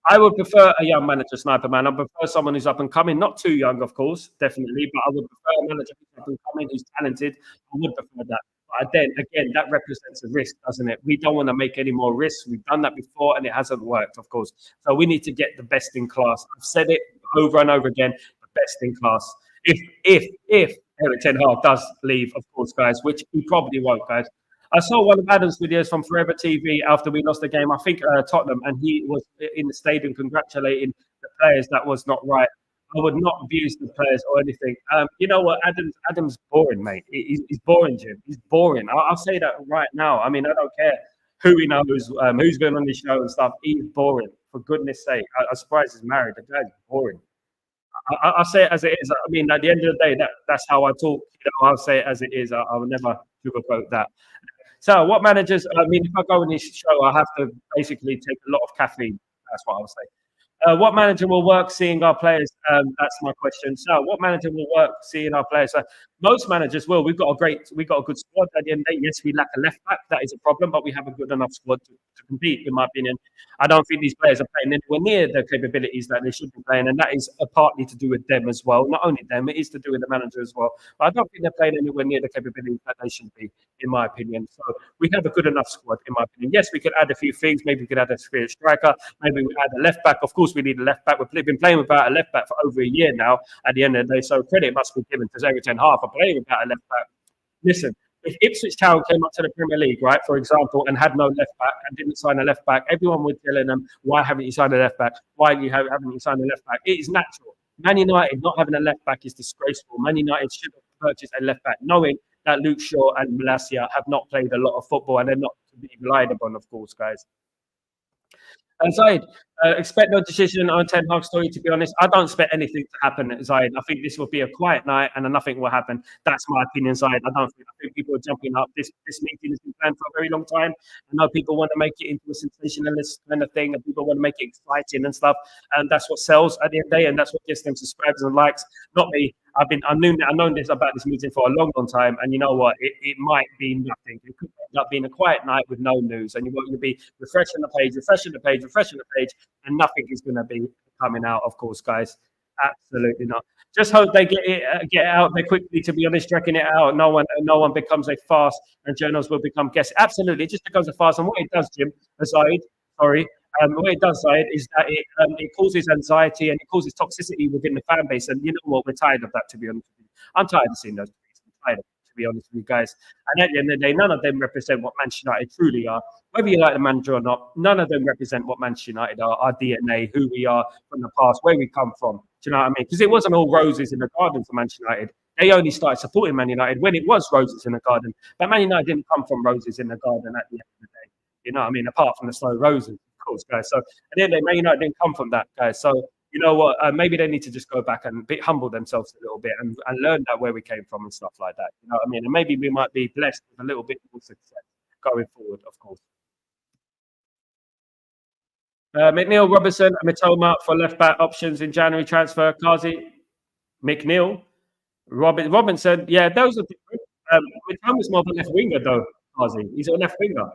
I would prefer a young manager, Sniper Man. I prefer someone who's up and coming, not too young, of course, definitely, but I would prefer a manager who's up and coming, who's talented. I would prefer that. But then again, that represents a risk, doesn't it? We don't want to make any more risks. We've done that before, and it hasn't worked, of course. So we need to get the best in class. I've said it over and over again: the best in class. If Eric Ten Hag does leave, of course, guys, which he probably won't, guys. I saw one of Adam's videos from Forever TV after we lost the game, I think Tottenham, and he was in the stadium congratulating the players. That was not right. I would not abuse the players or anything. You know what? Adam's boring, mate. He's boring, Jim. He's boring. I'll say that right now. I mean, I don't care who he knows, who's going on the show and stuff. He's boring, for goodness sake. I'm surprised he's married. The guy's boring. I'll say it as it is. I mean, at the end of the day, that's how I talk. I'll say it as it is. I will never sugarcoat that. So, what managers? I mean, if I go on this show, I have to basically take a lot of caffeine. That's what I'll say. What manager will work seeing our players? That's my question. So, what manager will work seeing our players? Most managers will. We've got a good squad. At the end of the day, yes, we lack a left back. That is a problem, but we have a good enough squad to compete. In my opinion, I don't think these players are playing anywhere near the capabilities that they should be playing, and that is partly to do with them as well. Not only them, it is to do with the manager as well. But I don't think they're playing anywhere near the capabilities that they should be, in my opinion. So we have a good enough squad, in my opinion. Yes, we could add a few things. Maybe we could add a spirit striker. Maybe we add a left back. Of course, we need a left back. We've been playing without a left back for over a year now. At the end of the day, so credit must be given to Eric Ten Hag for playing without a left back. Listen, if Ipswich Town came up to the Premier League, right, for example, and had no left back and didn't sign a left back, everyone would be telling them, "Why haven't you signed a left back? Why haven't you signed a left back?" It is natural. Man United not having a left back is disgraceful. Man United should have purchased a left back, knowing that Luke Shaw and Malacia have not played a lot of football and they're not to be relied upon, of course, guys. And Zaid, expect no decision on Ten Hag story. To be honest, I don't expect anything to happen, Zaid. I think this will be a quiet night and nothing will happen. That's my opinion, Zaid. I think people are jumping up. This meeting has been planned for a very long time. I know people want to make it into a sensationalist kind of thing, and people want to make it exciting and stuff. And that's what sells at the end of the day, and that's what gets them subscribers and likes. Not me. I've known this about this meeting for a long, long time, and you know what? It might be nothing. It could end up being a quiet night with no news, and you'll be refreshing the page, and nothing is going to be coming out. Of course, guys, absolutely not. Just hope they get out there quickly. To be honest, checking it out, no one becomes a farce, and journals will become guests. Absolutely, it just becomes a farce. And what it does, Jim, aside, sorry. What it does, Zaid, is that it causes anxiety and it causes toxicity within the fan base. And you know what? We're tired of that, to be honest with you. I'm tired of seeing those tweets. I'm tired of it, to be honest with you guys. And at the end of the day, none of them represent what Manchester United truly are. Whether you like the manager or not, none of them represent what Manchester United are, our DNA, who we are from the past, where we come from. Do you know what I mean? Because it wasn't all roses in the garden for Manchester United. They only started supporting Man United when it was roses in the garden. But Man United didn't come from roses in the garden at the end of the day. You know what I mean? Apart from the slow roses, of course, guys. So at the end of the day, Man United didn't come from that, guys. So you know what? Maybe they need to just go back and humble themselves a little bit and learn that where we came from and stuff like that. You know what I mean? And maybe we might be blessed with a little bit more success going forward, of course. McNeil, Robertson, and Matoma for left back options in January transfer. Kazi, McNeil, Robinson. Yeah, those are different. Matoma's more of a left winger, though. Kazi, he's a left winger.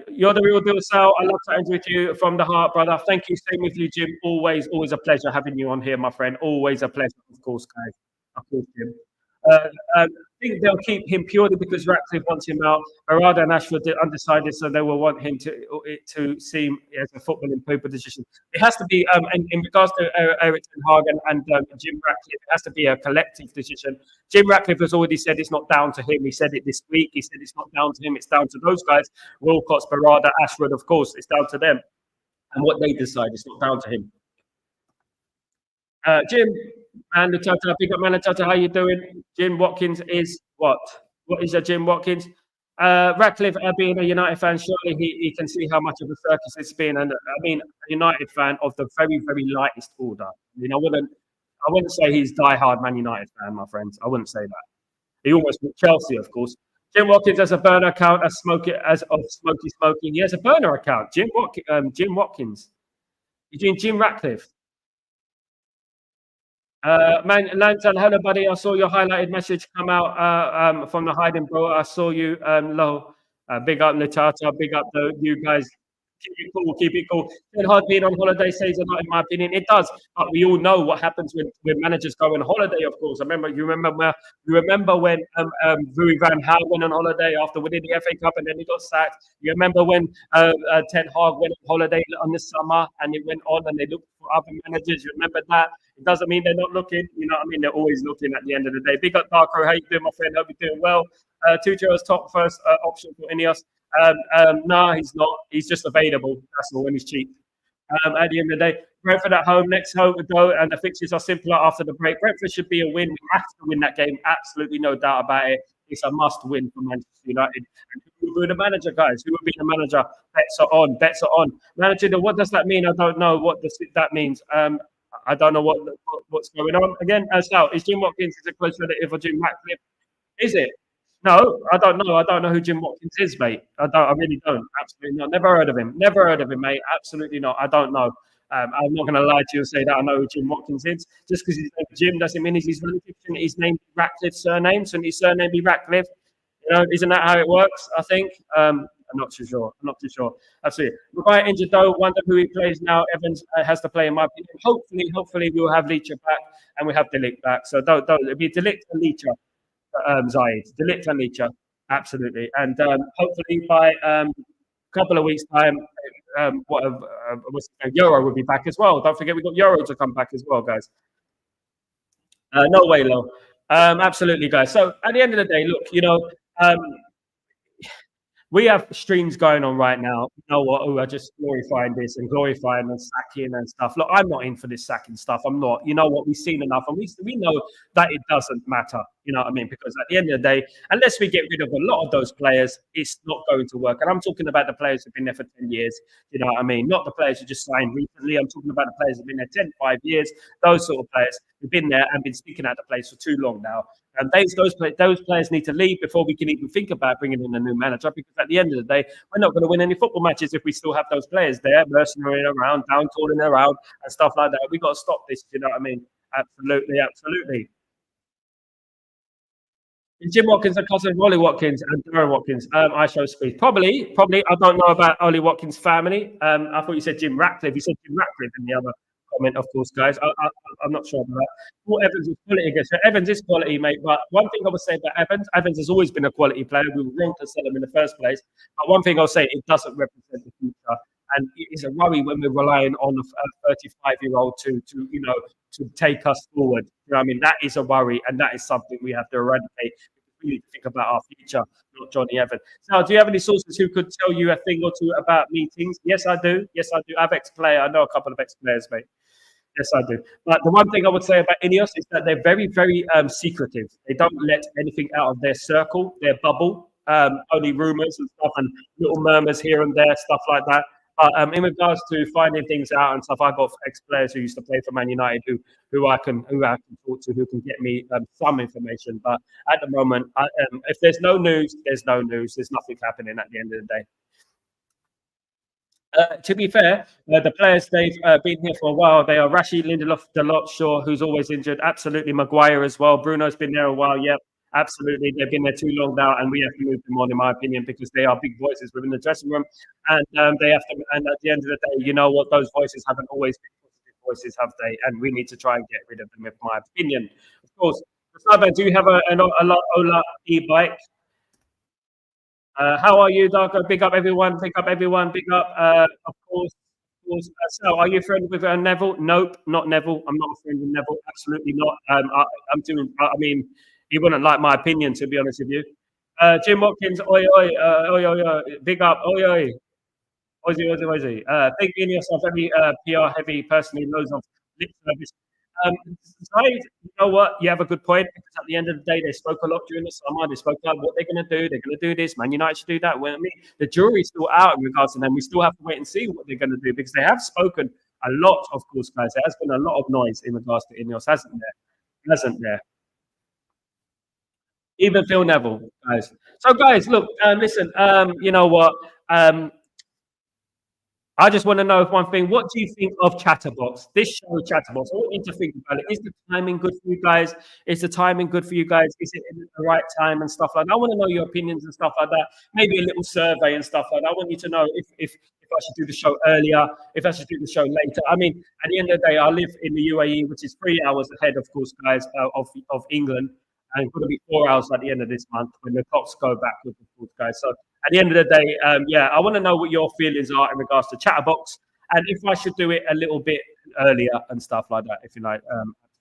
You're the real deal, Sal. I love chatting with you from the heart, brother. Thank you. Same with you, Jim. Always a pleasure having you on here, my friend. Always a pleasure, of course, guys. Of course, Jim. I think they'll keep him purely because Ratcliffe wants him out. Barada and Ashford are undecided, so they will want him to seem as a football in pole position. It has to be, in regards to Eric Ten Hag and Jim Ratcliffe, it has to be a collective decision. Jim Ratcliffe has already said it's not down to him. He said it this week. He said it's not down to him. It's down to those guys. Wilcox, Barada, Ashford, of course. It's down to them. And what they decide, it's not down to him. Jim, man, the Tata, big up man, the Tata, how you doing? Jim Watkins is what? What is a Jim Watkins? Ratcliffe, being a United fan, surely he can see how much of a circus it's been. And I mean, a United fan of the very, very lightest order. I mean, I wouldn't say he's diehard Man United fan, my friends. I wouldn't say that. He almost with Chelsea, of course. Jim Watkins has a burner account as Smoky Smoking. He has a burner account. Jim Watkins. You're doing Jim Ratcliffe. Man, Lantan, hello, buddy. I saw your highlighted message come out from the hiding, bro. I saw you low. Big up Natata, big up you guys. keep it cool, keep it cool. Ten Hag being on holiday says a lot, in my opinion. It does, but we all know what happens when managers go on holiday. Of course, you remember when Louis van Gaal went on holiday after winning the FA Cup and then he got sacked. You remember when Ten Hag went on holiday on the summer and it went on and they looked for other managers. You remember that? It doesn't mean they're not looking. You know what I mean? They're always looking at the end of the day. Big up Darko. How you doing, my friend? Hope you're doing well. Tuchel's top first option for Ineos. No, he's not. He's just available. That's all. When he's cheap. At the end of the day, Brentford at home next home we go, and the fixtures are simpler after the break. Brentford should be a win. We have to win that game. Absolutely no doubt about it. It's a must-win for Manchester United. And who will be the manager, guys? Who will be the manager? Bets are on. Bets are on. Manager, what does that mean? I don't know what that means. I don't know what's going on. Again, Sal, is Jim Watkins is a close relative of Jim Ratcliffe? Is it? No, I don't know. I don't know who Jim Watkins is, mate. I don't. I really don't. Absolutely not. Never heard of him. Never heard of him, mate. Absolutely not. I don't know. I'm not going to lie to you and say that I know who Jim Watkins is. Just because his name is Jim doesn't mean he's his relative. Shouldn't his name be Ratcliffe's surname? Shouldn't his surname be Ratcliffe? You know, isn't that how it works? I think. I'm not too sure. I'm not too sure. Absolutely. Maguire injured though. Wonder who he plays now. Evans has to play in my opinion. Hopefully we'll have Leacher back and we have Delict back. So don't. It'll be Delict and Leacher. Zayed, Delict and Leacher, absolutely. And hopefully by a couple of weeks' time, Euro will be back as well. Don't forget, we've got Euro to come back as well, guys. No way, Lo. Absolutely, guys. So at the end of the day, look, we have streams going on right now. You know what? Who are just glorifying this and glorifying and sacking and stuff. Look, I'm not in for this sacking stuff. I'm not. You know what? We've seen enough, and we know that it doesn't matter. You know what I mean? Because at the end of the day, unless we get rid of a lot of those players, it's not going to work. And I'm talking about the players who've been there for 10 years. You know what I mean? Not the players who just signed recently. I'm talking about the players who've been there 10, 5 years. Those sort of players who've been there and been sticking at the place for too long now. And those players need to leave before we can even think about bringing in a new manager. Because at the end of the day, we're not going to win any football matches if we still have those players there, mercenarying around, down tooling around, and stuff like that. We've got to stop this. You know what I mean? Absolutely, absolutely. Jim Watkins and cousin Ollie Watkins and Darren Watkins. I show speed. Probably. I don't know about Ollie Watkins' family. I thought you said Jim Ratcliffe. You said Jim Ratcliffe in the other comment, of course, guys. I'm not sure about that. Paul Evans is quality again. So Evans is quality, mate. But one thing I would say about Evans has always been a quality player. We were wrong to sell him in the first place. But one thing I'll say, it doesn't represent the future. And it is a worry when we're relying on a 35-year-old to take us forward. You know what I mean? That is a worry, and that is something we have to eradicate. We need to think about our future, not Johnny Evans. Now, do you have any sources who could tell you a thing or two about meetings? Yes, I do. I have ex-player. I know a couple of ex-players, mate. Yes, I do. But the one thing I would say about Ineos is that they're very, very secretive. They don't let anything out of their circle, their bubble. Only rumours and stuff and little murmurs here and there, stuff like that. But in regards to finding things out and stuff, I've got ex-players who used to play for Man United who I can talk to, who can get me some information. But at the moment, if there's no news, there's no news. There's nothing happening at the end of the day. To be fair, the players they've been here for a while. They are Rashid, Lindelof, Dalot, Shaw, who's always injured. Absolutely, Maguire as well. Bruno's been there a while. Yep, absolutely. They've been there too long now, and we have to move them on, in my opinion, because they are big voices within the dressing room, and they have to. And at the end of the day, you know what? Those voices haven't always been positive voices, have they? And we need to try and get rid of them, in my opinion. Of course, Gustavo, do you have a Ola e-bike? How are you, Darko? Big up everyone. Big up everyone. Big up. Of course. So, are you a friend with Neville? Nope, not Neville. I'm not a friend with Neville. Absolutely not. I'm doing. I mean, he wouldn't like my opinion, to be honest with you. Jim Watkins, oi oi, oi oi oi. Big up, oi oi. Ozzy, Ozzy, Ozzy. Think in yourself very PR heavy, personally, loads of lip service. Zaid, you know what? You have a good point. Because at the end of the day, they spoke a lot during the summer. They spoke about what they're going to do. They're going to do this. Man United should do that. Well, I mean, the jury's still out in regards to them. We still have to wait and see what they're going to do because they have spoken a lot, of course, guys. There has been a lot of noise in regards to Ineos, hasn't there? Hasn't there? Even Phil Neville, guys. So, guys, look, listen. You know what? I just want to know one thing. What do you think of Chatterbox? This show, Chatterbox. I want you to think about it. Is the timing good for you guys? Is the timing good for you guys? Is it in the right time and stuff like that? I want to know your opinions and stuff like that. Maybe a little survey and stuff like that. I want you to know if I should do the show earlier, if I should do the show later. I mean, at the end of the day, I live in the UAE, which is 3 hours ahead, of course, guys, of England. And it's going to be 4 hours at the end of this month when the clocks go back with the fourth, guys. So at the end of the day, yeah, I want to know what your feelings are in regards to Chatterbox and if I should do it a little bit earlier and stuff like that, if you like.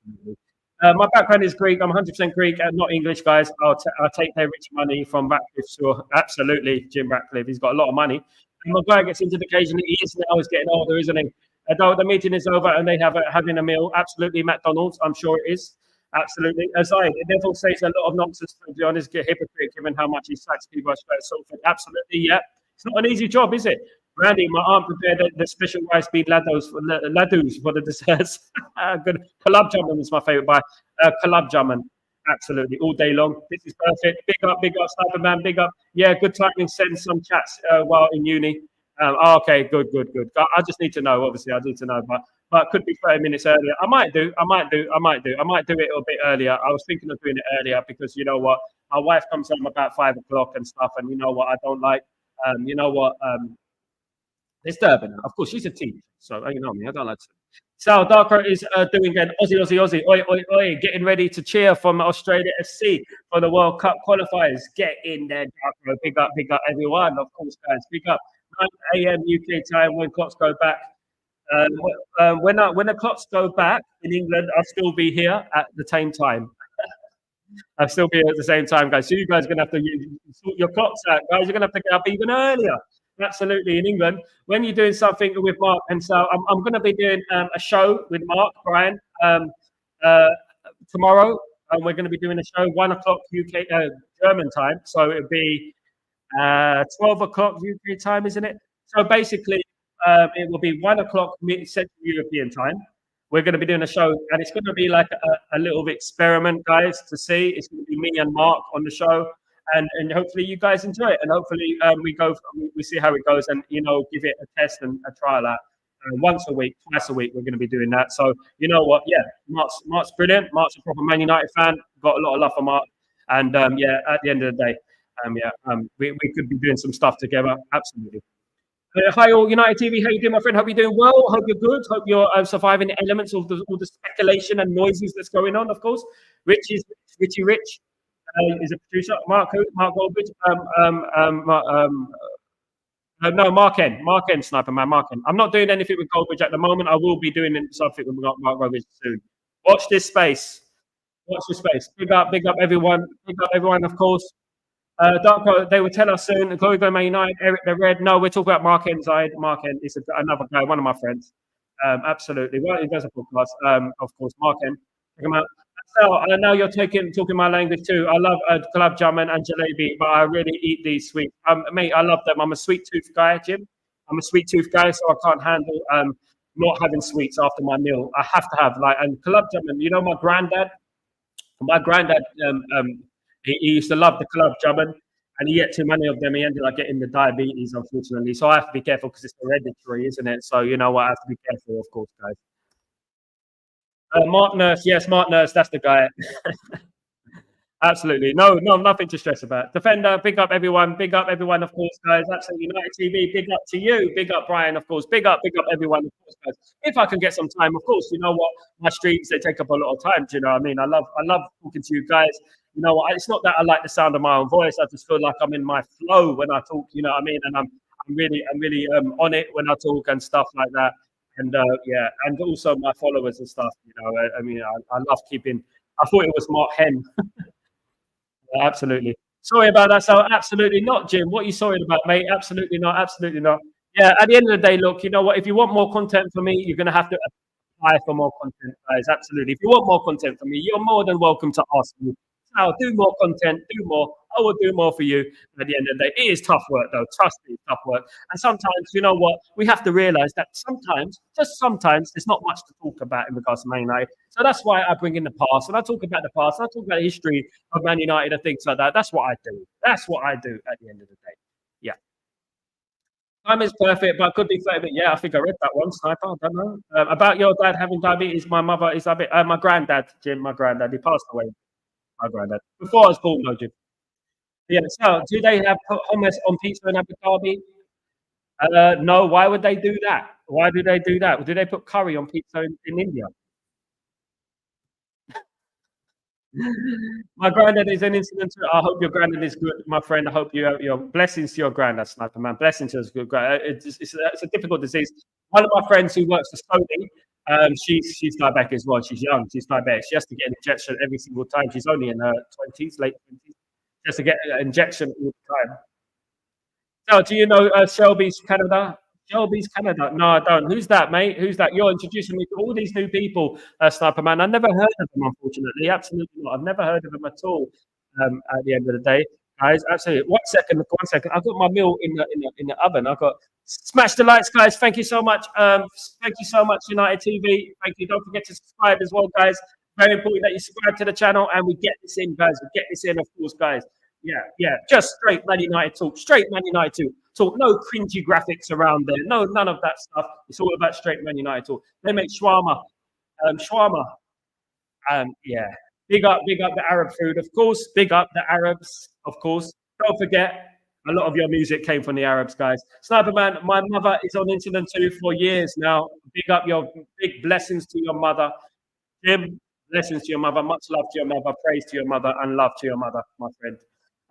Absolutely. My background is Greek. I'm 100% Greek and not English, guys. I'll take their rich money from Ratcliffe. Sure, absolutely, Jim Ratcliffe. He's got a lot of money. And my guy gets into the occasionally. He is now. He's getting older, isn't he? Although the meeting is over and they have having a meal. Absolutely, McDonald's. I'm sure it is. Absolutely. Aside, the devil says a lot of nonsense. To be honest, get hypocrite given how much he sacks people at Salford. Absolutely, yeah. It's not an easy job, is it? Randy, my aunt prepared the special rice bean ladus for the desserts. Good. Kalab jamun is my favorite by Kalab jamun. Absolutely, all day long. This is perfect. Big up, Sniper Man. Big up. Yeah, good timing. Send some chats while in uni. Okay, good. I just need to know. Obviously, I need to know, but could be 30 minutes earlier. I might do it a bit earlier. I was thinking of doing it earlier because you know what, my wife comes home about 5 o'clock and stuff, and you know what, I don't like. You know what, disturbing her. Of course, she's a teacher, so you know me. I don't like to. Sal Darker is doing an Aussie. Oi, getting ready to cheer from Australia FC for the World Cup qualifiers. Get in there, Darker. Big up, everyone. Of course, guys, big up. 9 a.m. UK time when clocks go back. When the clocks go back in England, I'll still be here at the same time. I'll still be here at the same time, guys. So you guys are gonna have to sort your clocks out, guys. You're gonna have to get up even earlier. Absolutely, in England, when you're doing something with Mark and so I'm going to be doing a show with Mark Brian tomorrow, and we're going to be doing a show 1 o'clock UK German time, so it'll be 12 o'clock UK time, isn't it? So basically, it will be 1 o'clock Central European time. We're going to be doing a show, and it's going to be like a little experiment, guys, to see. It's going to be me and Mark on the show. And hopefully you guys enjoy it, and hopefully we see how it goes, and you know, give it a test and a trial out once a week, twice a week. We're going to be doing that. So you know what? Yeah, Mark's brilliant. Mark's a proper Man United fan. Got a lot of love for Mark, and yeah, at the end of the day, we could be doing some stuff together. Absolutely. Hi all, United TV. How you doing, my friend? Hope you're doing well. Hope you're good. Hope you're surviving the elements of all the speculation and noises that's going on. Of course, Richie Rich. Is a producer. Mark Goldbridge. No, Mark N, Sniper Man, Mark N. I'm not doing anything with Goldbridge at the moment. I will be doing something with Mark Goldbridge soon. Watch this space. Big up everyone. Of course. Darko, they will tell us soon. Glory go Man United. Eric the Red. No, we're talking about Mark N. Side. Mark N is another guy, one of my friends. Absolutely. Well, he does a podcast. Of course, Mark N. Check him out. So now you're talking my language too. I love gulab jamun and jalebi, but I really eat these sweets. Mate, I love them. I'm a sweet tooth guy, Jim. I'm a sweet tooth guy, so I can't handle not having sweets after my meal. I have to have and gulab jamun. You know, my granddad, he used to love the gulab jamun, and he ate too many of them. He ended up getting the diabetes, unfortunately. So I have to be careful because it's hereditary, isn't it? So you know what, I have to be careful, of course, guys. Mark Nurse, yes, Mark Nurse, that's the guy. Absolutely. No, nothing to stress about. Defender, big up everyone, of course, guys. Absolutely. United TV, big up to you. Big up Brian, of course. Big up everyone, of course, guys. If I can get some time, of course, you know what? My streams, they take up a lot of time. Do you know what I mean? I love talking to you guys. You know what? It's not that I like the sound of my own voice. I just feel like I'm in my flow when I talk, you know what I mean? And I'm really on it when I talk and stuff like that. And yeah, and also my followers and stuff. You know, I mean, I love keeping. I thought it was Mark Hen. Yeah, absolutely. Sorry about that. So absolutely not, Jim. What are you sorry about, mate? Absolutely not. Absolutely not. Yeah. At the end of the day, look. You know what? If you want more content from me, you're going to have to apply for more content, guys. Absolutely. If you want more content from me, you're more than welcome to ask me. I'll do more content, do more. I will do more for you at the end of the day. It is tough work, though. Trust me, it's tough work. And sometimes, you know what? We have to realize that sometimes, just sometimes, there's not much to talk about in regards to Man United. So that's why I bring in the past. And I talk about the past. I talk about the history of Man United and things like that. That's what I do. That's what I do at the end of the day. Yeah. Time is perfect, but could be 30 minutes. Yeah, I think I read that one, Sniper. I don't know. About your dad having diabetes, my mother is a bit. My granddad, Jim, my granddad, he passed away. My granddad. Before I was born, though, Jim. Yeah, so do they have hummus on pizza in Abu Dhabi? No, why would they do that? Why do they do that? Do they put curry on pizza in India? My granddad is an incident. I hope your granddad is good, my friend. I hope you have your blessings to your granddad, Sniper Man. Blessings to his good granddad. It's a difficult disease. One of my friends who works for Sony, she's diabetic as well. She's young. She's diabetic. She has to get an injection every single time. She's only in her 20s, late 20s. She has to get an injection all the time. So, do you know Shelby's Canada? Shelby's Canada. No, I don't. Who's that, mate? Who's that? You're introducing me to all these new people, Sniper Man. I never heard of them, unfortunately. Absolutely not. I've never heard of them at all. At the end of the day, guys. Absolutely. One second. One second. I've got my meal in the oven. I've got smash the lights, guys. Thank you so much. Thank you so much, United TV. Thank you. Don't forget to subscribe as well, guys. Very important that you subscribe to the channel and we get this in, guys. We get this in, of course, guys. Yeah, yeah, just straight Man United talk, straight Man United talk. No cringy graphics around there. No, none of that stuff. It's all about straight Man United talk. They make shawarma. Yeah. Big up the Arab food, of course. Big up the Arabs, of course. Don't forget, a lot of your music came from the Arabs, guys. Sniper Man, my mother is on insulin too for years now. Big up your big blessings to your mother. Jim, blessings to your mother. Much love to your mother. Praise to your mother and love to your mother, my friend.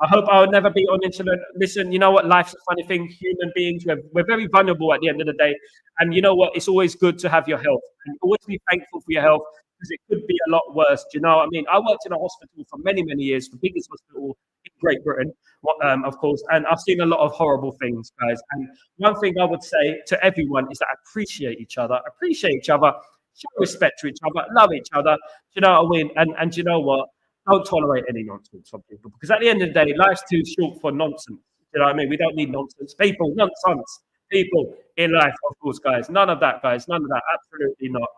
I hope I'll never be on insulin. Listen, you know what? Life's a funny thing. Human beings, we're very vulnerable at the end of the day. And you know what? It's always good to have your health. And always be thankful for your health because it could be a lot worse. Do you know what I mean? I worked in a hospital for many, many years, the biggest hospital in Great Britain, of course. And I've seen a lot of horrible things, guys. And one thing I would say to everyone is that appreciate each other. Appreciate each other. Show respect to each other. Love each other. Do you know what I mean? And you know what? Don't tolerate any nonsense from people because at the end of the day, life's too short for nonsense. You know what I mean? We don't need nonsense. People, nonsense. People in life, of course, guys. None of that, guys. None of that. Absolutely not.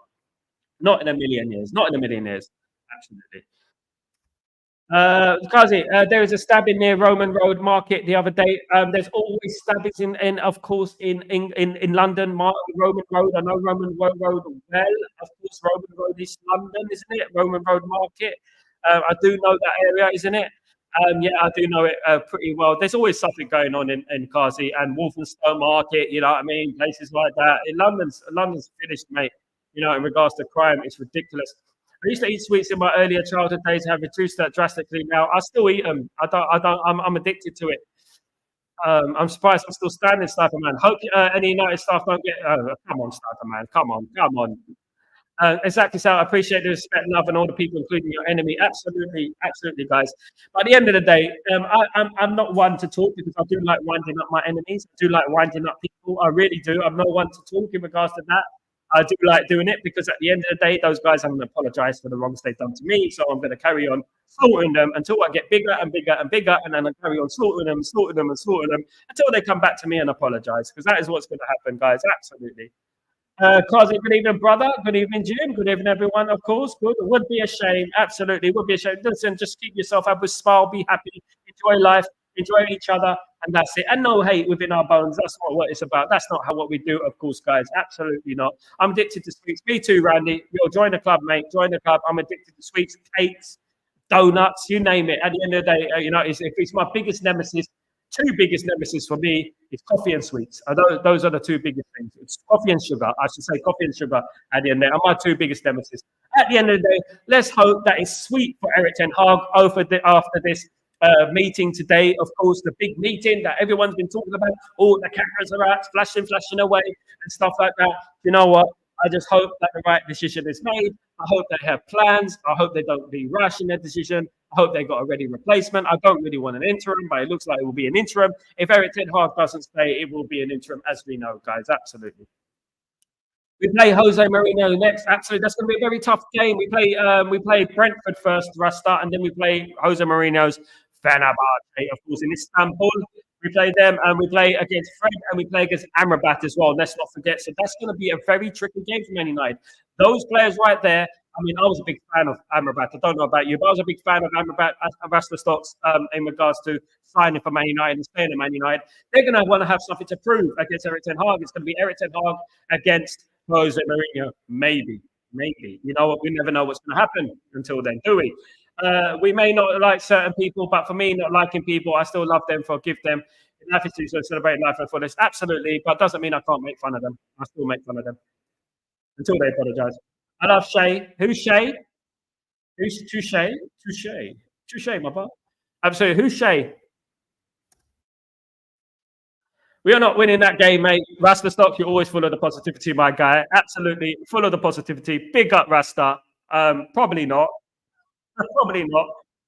Not in a million years. Not in a million years. Absolutely. Kazi, there was a stabbing near Roman Road Market the other day. There's always stabbings of course, in London, Roman Road. I know Roman Road well. Of course, Roman Road is London, isn't it? Roman Road Market. I do know that area, isn't it? Yeah, I do know it pretty well. There's always something going on in Carsey and Walthamstow Market. You know what I mean? Places like that. London's finished, mate. You know, in regards to crime, it's ridiculous. I used to eat sweets in my earlier childhood days. Have reduced that drastically now. I still eat them. I don't. I'm addicted to it. I'm surprised I'm still standing, Sniper Man. Hope any United staff don't get. Come on, Sniper Man. Come on, come on. Exactly, Sal. I appreciate the respect, love, and all the people, including your enemy. Absolutely, absolutely, guys. But at the end of the day, I'm not one to talk because I do like winding up my enemies. I do like winding up people. I really do. I'm not one to talk in regards to that. I do like doing it because at the end of the day, those guys haven't apologized for the wrongs they've done to me. So I'm going to carry on slaughtering them until I get bigger and bigger and bigger. And then I carry on slaughtering them, slaughtering them, and slaughtering them until they come back to me and apologize because that is what's going to happen, guys. Absolutely. Kazi, good evening, brother. Good evening, Jim. Good evening, everyone. Of course, good. It would be a shame. Absolutely, it would be a shame. Listen, just keep yourself up with smile, be happy, enjoy life, enjoy each other, and that's it. And no hate within our bones. That's not what it's about. That's not what we do, of course, guys. Absolutely not. I'm addicted to sweets. Me too, Randy. Yo, join the club, mate. Join the club. I'm addicted to sweets, cakes, donuts, you name it. At the end of the day, if it's my biggest nemesis. Two biggest nemesis for me is coffee and sweets. Those are the two biggest things. It's coffee and sugar. I should say coffee and sugar at the end of the day are my two biggest nemesis. At the end of the day, let's hope that it's sweet for Eric Ten Hag after this meeting today. Of course, the big meeting that everyone's been talking about. All the cameras are out, flashing away and stuff like that. You know what? I just hope that the right decision is made. I hope they have plans. I hope they don't be rash in their decision. I hope they got a ready replacement. I don't really want an interim, but it looks like it will be an interim. If Eric Ten Hag doesn't stay, it will be an interim, as we know, guys. Absolutely. We play Jose Mourinho next. Absolutely, that's going to be a very tough game. We play Brentford first, Rasta, and then we play Jose Mourinho's Fenerbahce, of course, in Istanbul. We play them, and we play against Fred, and we play against Amrabat as well. Let's not forget. So that's going to be a very tricky game for Man United. Those players right there. I mean, I was a big fan of Amrabat. I don't know about you, but I was a big fan of Amrabat, Rasta Stocks, in regards to signing for Man United and staying at Man United. They're going to want to have something to prove against Eric Ten Hag. It's going to be Eric Ten Hag against Jose Mourinho. Maybe. You know what? We never know what's going to happen until then, do we? We may not like certain people, but for me, not liking people, I still love them, forgive them. Life is too short. Celebrate life for fullest. Absolutely, but doesn't mean I can't make fun of them. I still make fun of them until they apologise. I love Shay. Who's Shay? Who's Touche? Touche. Touche, my boy. Absolutely. Who's Shay? We are not winning that game, mate. Rasta Stock, you're always full of the positivity, my guy. Absolutely full of the positivity. Big up, Rasta. Probably not. Probably not.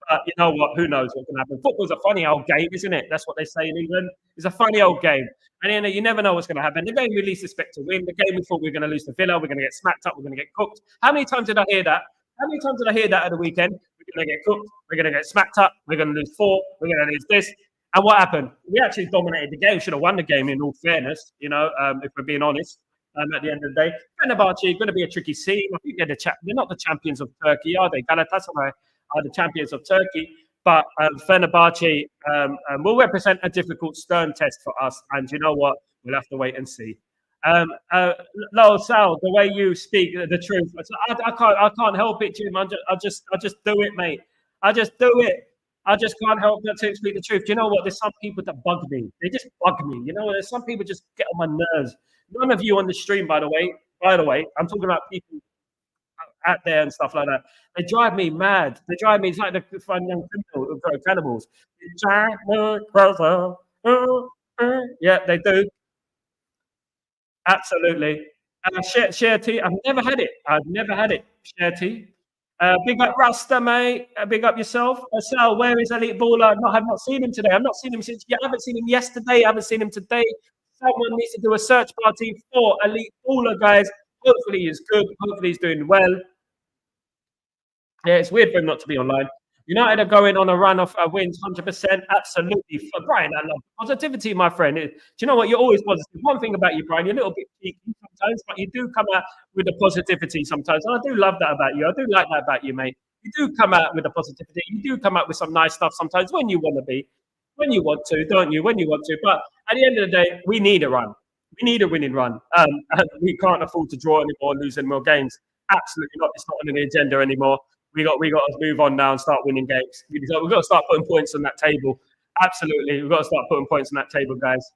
But you know what? Who knows what can happen? Football's a funny old game, isn't it? That's what they say in England. It's a funny old game. And you never know what's going to happen. The game we least expect to win, the game we thought we were going to lose to Villa, we're going to get smacked up, we're going to get cooked. How many times did I hear that? How many times did I hear that at the weekend? We're going to get cooked, we're going to get smacked up, we're going to lose 4, we're going to lose this. And what happened? We actually dominated the game. Should have won the game in all fairness, if we're being honest. At the end of the day, Fenerbahce going to be a tricky scene. I think they're not the champions of Turkey, are they? Galatasaray are the champions of Turkey, but Fenerbahce will represent a difficult, stern test for us. And you know what? We'll have to wait and see. Sal, the way you speak the truth, I can't help it, Jim. I just do it, mate. I just do it. I just can't help but to speak the truth. Do you know what? There's some people that bug me. They just bug me. You know, there's some people just get on my nerves. None of you on the stream, by the way, I'm talking about people out there and stuff like that. They drive me mad. They drive me. It's like the fun young cannibals. Yeah, they do. Absolutely. Share tea. I've never had it. Share tea. Big up Rasta, mate. Big up yourself. Sal, where is Elite Baller? No, I've not seen him today. I've not seen him since. Yeah, I haven't seen him yesterday. I haven't seen him today. Someone needs to do a search party for Elite Baller, guys. Hopefully he's good. Hopefully he's doing well. Yeah, it's weird for him not to be online. United are going on a run of wins, 100%. Absolutely. For Brian, I love positivity, my friend. Do you know what? You're always positive. One thing about you, Brian, you're a little bit cheeky sometimes, but you do come out with the positivity sometimes. And I do love that about you. I do like that about you, mate. You do come out with the positivity. You do come out with some nice stuff sometimes when you want to be. When you want to, don't you? When you want to. But at the end of the day, we need a run. We need a winning run. And we can't afford to draw anymore, lose any more games. Absolutely not. It's not on the agenda anymore. We got to move on now and start winning games. We've got to start putting points on that table. Absolutely, we've got to start putting points on that table, guys.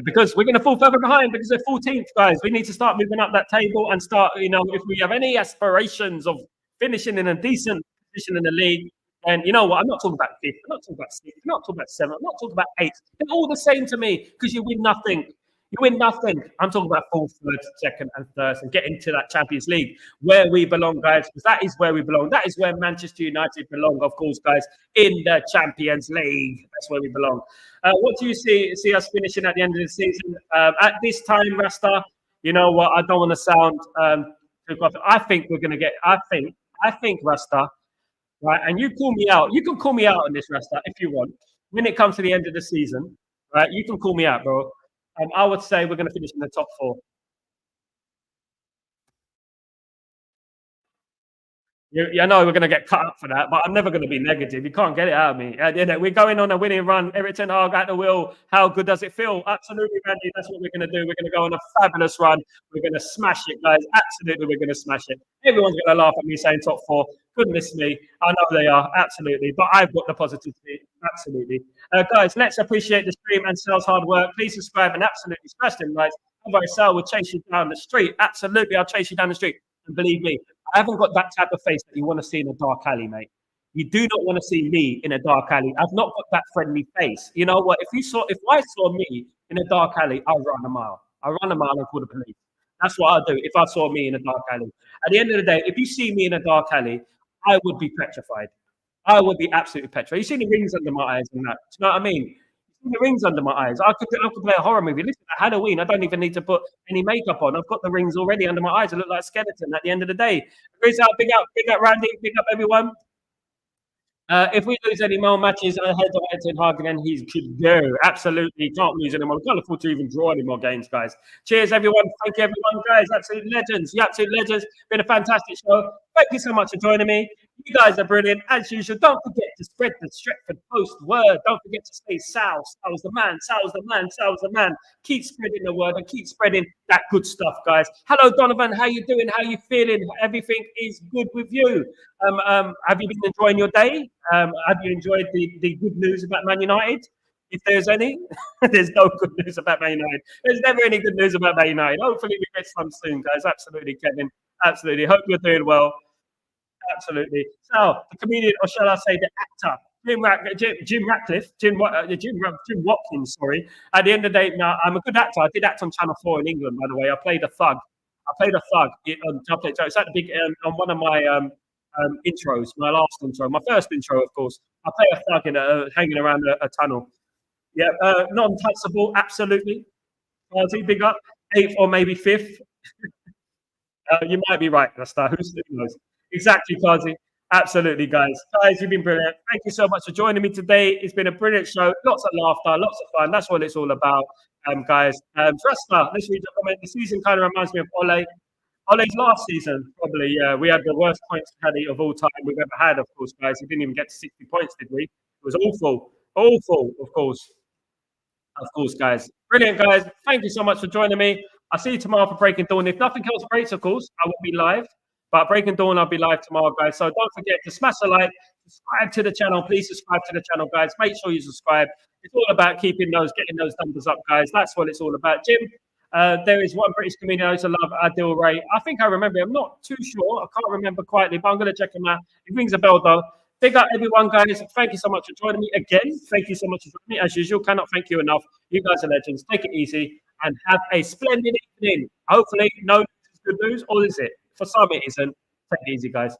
Because we're going to fall further behind because they're 14th, guys. We need to start moving up that table and start. If we have any aspirations of finishing in a decent position in the league, and you know what? I'm not talking about 5th. I'm not talking about 6th. I'm not talking about 7th. I'm not talking about 8th. They're all the same to me because you win nothing. You win nothing. I'm talking about 4th, 3rd, 2nd, and 3rd, and getting to that Champions League where we belong, guys. Because that is where we belong. That is where Manchester United belong, of course, guys. In the Champions League, that's where we belong. What do you see us finishing at the end of the season? At this time, Rasta, you know what? I don't want to sound too confident. I think we're going to get. I think Rasta. Right, and you call me out. You can call me out on this, Rasta, if you want. When it comes to the end of the season, right? You can call me out, bro. I would say we're going to finish in the top 4. I know we're going to get cut up for that, but I'm never going to be negative. You can't get it out of me. We're going on a winning run. Everton Hag at the wheel. How good does it feel? Absolutely, Randy. That's what we're going to do. We're going to go on a fabulous run. We're going to smash it, guys. Absolutely, we're going to smash it. Everyone's going to laugh at me saying top 4. Goodness me. I know they are. Absolutely. But I've got the positivity. Absolutely. Guys, let's appreciate the stream and Sal's hard work. Please subscribe and absolutely smash them, guys. Otherwise, Sal will chase you down the street. Absolutely, I'll chase you down the street. And believe me, I haven't got that type of face that you want to see in a dark alley, mate. You do not want to see me in a dark alley. I've not got that friendly face. You know what? If I saw me in a dark alley, I'll run a mile. I'll run a mile and call the police. That's what I'll do if I saw me in a dark alley. At the end of the day, if you see me in a dark alley, I would be petrified. I would be absolutely petrified. You see the rings under my eyes and that. Do you know what I mean? The rings under my eyes. I could play a horror movie. Listen, at Halloween, I don't even need to put any makeup on. I've got the rings already under my eyes. I look like a skeleton at the end of the day. Big up, Randy. Big up, everyone. If we lose any more matches ahead of Edson Hagen, then he could go. Absolutely. Can't lose anymore. We can't afford to even draw any more games, guys. Cheers, everyone. Thank you, everyone, guys. Absolute legends. You absolute legends. Been a fantastic show. Thank you so much for joining me. You guys are brilliant as usual. Don't forget to spread the Stretford Post word. Don't forget to say Sal. Sal's the man. Sal's the man. Sal's the man. Keep spreading the word and keep spreading that good stuff, guys. Hello, Donovan. How you doing? How you feeling? Everything is good with you. Have you been enjoying your day? Have you enjoyed the good news about Man United? If there's any, there's no good news about Man United. There's never any good news about Man United. Hopefully, we get some soon, guys. Absolutely, Kevin. Absolutely. Hope you're doing well. Absolutely. So, the comedian, or shall I say the actor, Jim Ratcliffe, Jim Watkins, sorry. At the end of the day, now I'm a good actor. I did act on Channel 4 in England, by the way. I played a thug. So it's at the big, on one of my intros, my last intro, my first intro, of course. I play a thug hanging around a tunnel. Yeah, non-touchable, absolutely. Big up. Eighth or maybe fifth. You might be right, Rasta. Who knows? Exactly, Kazi. Absolutely, guys. Guys, you've been brilliant. Thank you so much for joining me today. It's been a brilliant show. Lots of laughter, lots of fun. That's what it's all about, guys. Rasta, let's read your comment. The season kind of reminds me of Ole. Ole's last season, probably. Yeah, we had the worst points tally of all time we've ever had, of course, guys. We didn't even get to 60 points, did we? It was awful. Awful, of course. Of course, guys. Brilliant, guys. Thank you so much for joining me. I'll see you tomorrow for Breaking Dawn. If nothing else breaks, of course, I will be live. But Breaking Dawn, I'll be live tomorrow, guys. So don't forget to smash the like, subscribe to the channel. Please subscribe to the channel, guys. Make sure you subscribe. It's all about getting those numbers up, guys. That's what it's all about. Jim, there is one British comedian I used to love, Adil Ray. I think I remember him. I'm not too sure. I can't remember quietly, but I'm going to check him out. He rings a bell, though. Big up, everyone, guys. Thank you so much for joining me again. Thank you so much for joining me. As usual, cannot thank you enough. You guys are legends. Take it easy and have a splendid evening. Hopefully, no news is good news, or is it? For some, it isn't. Take it easy, guys.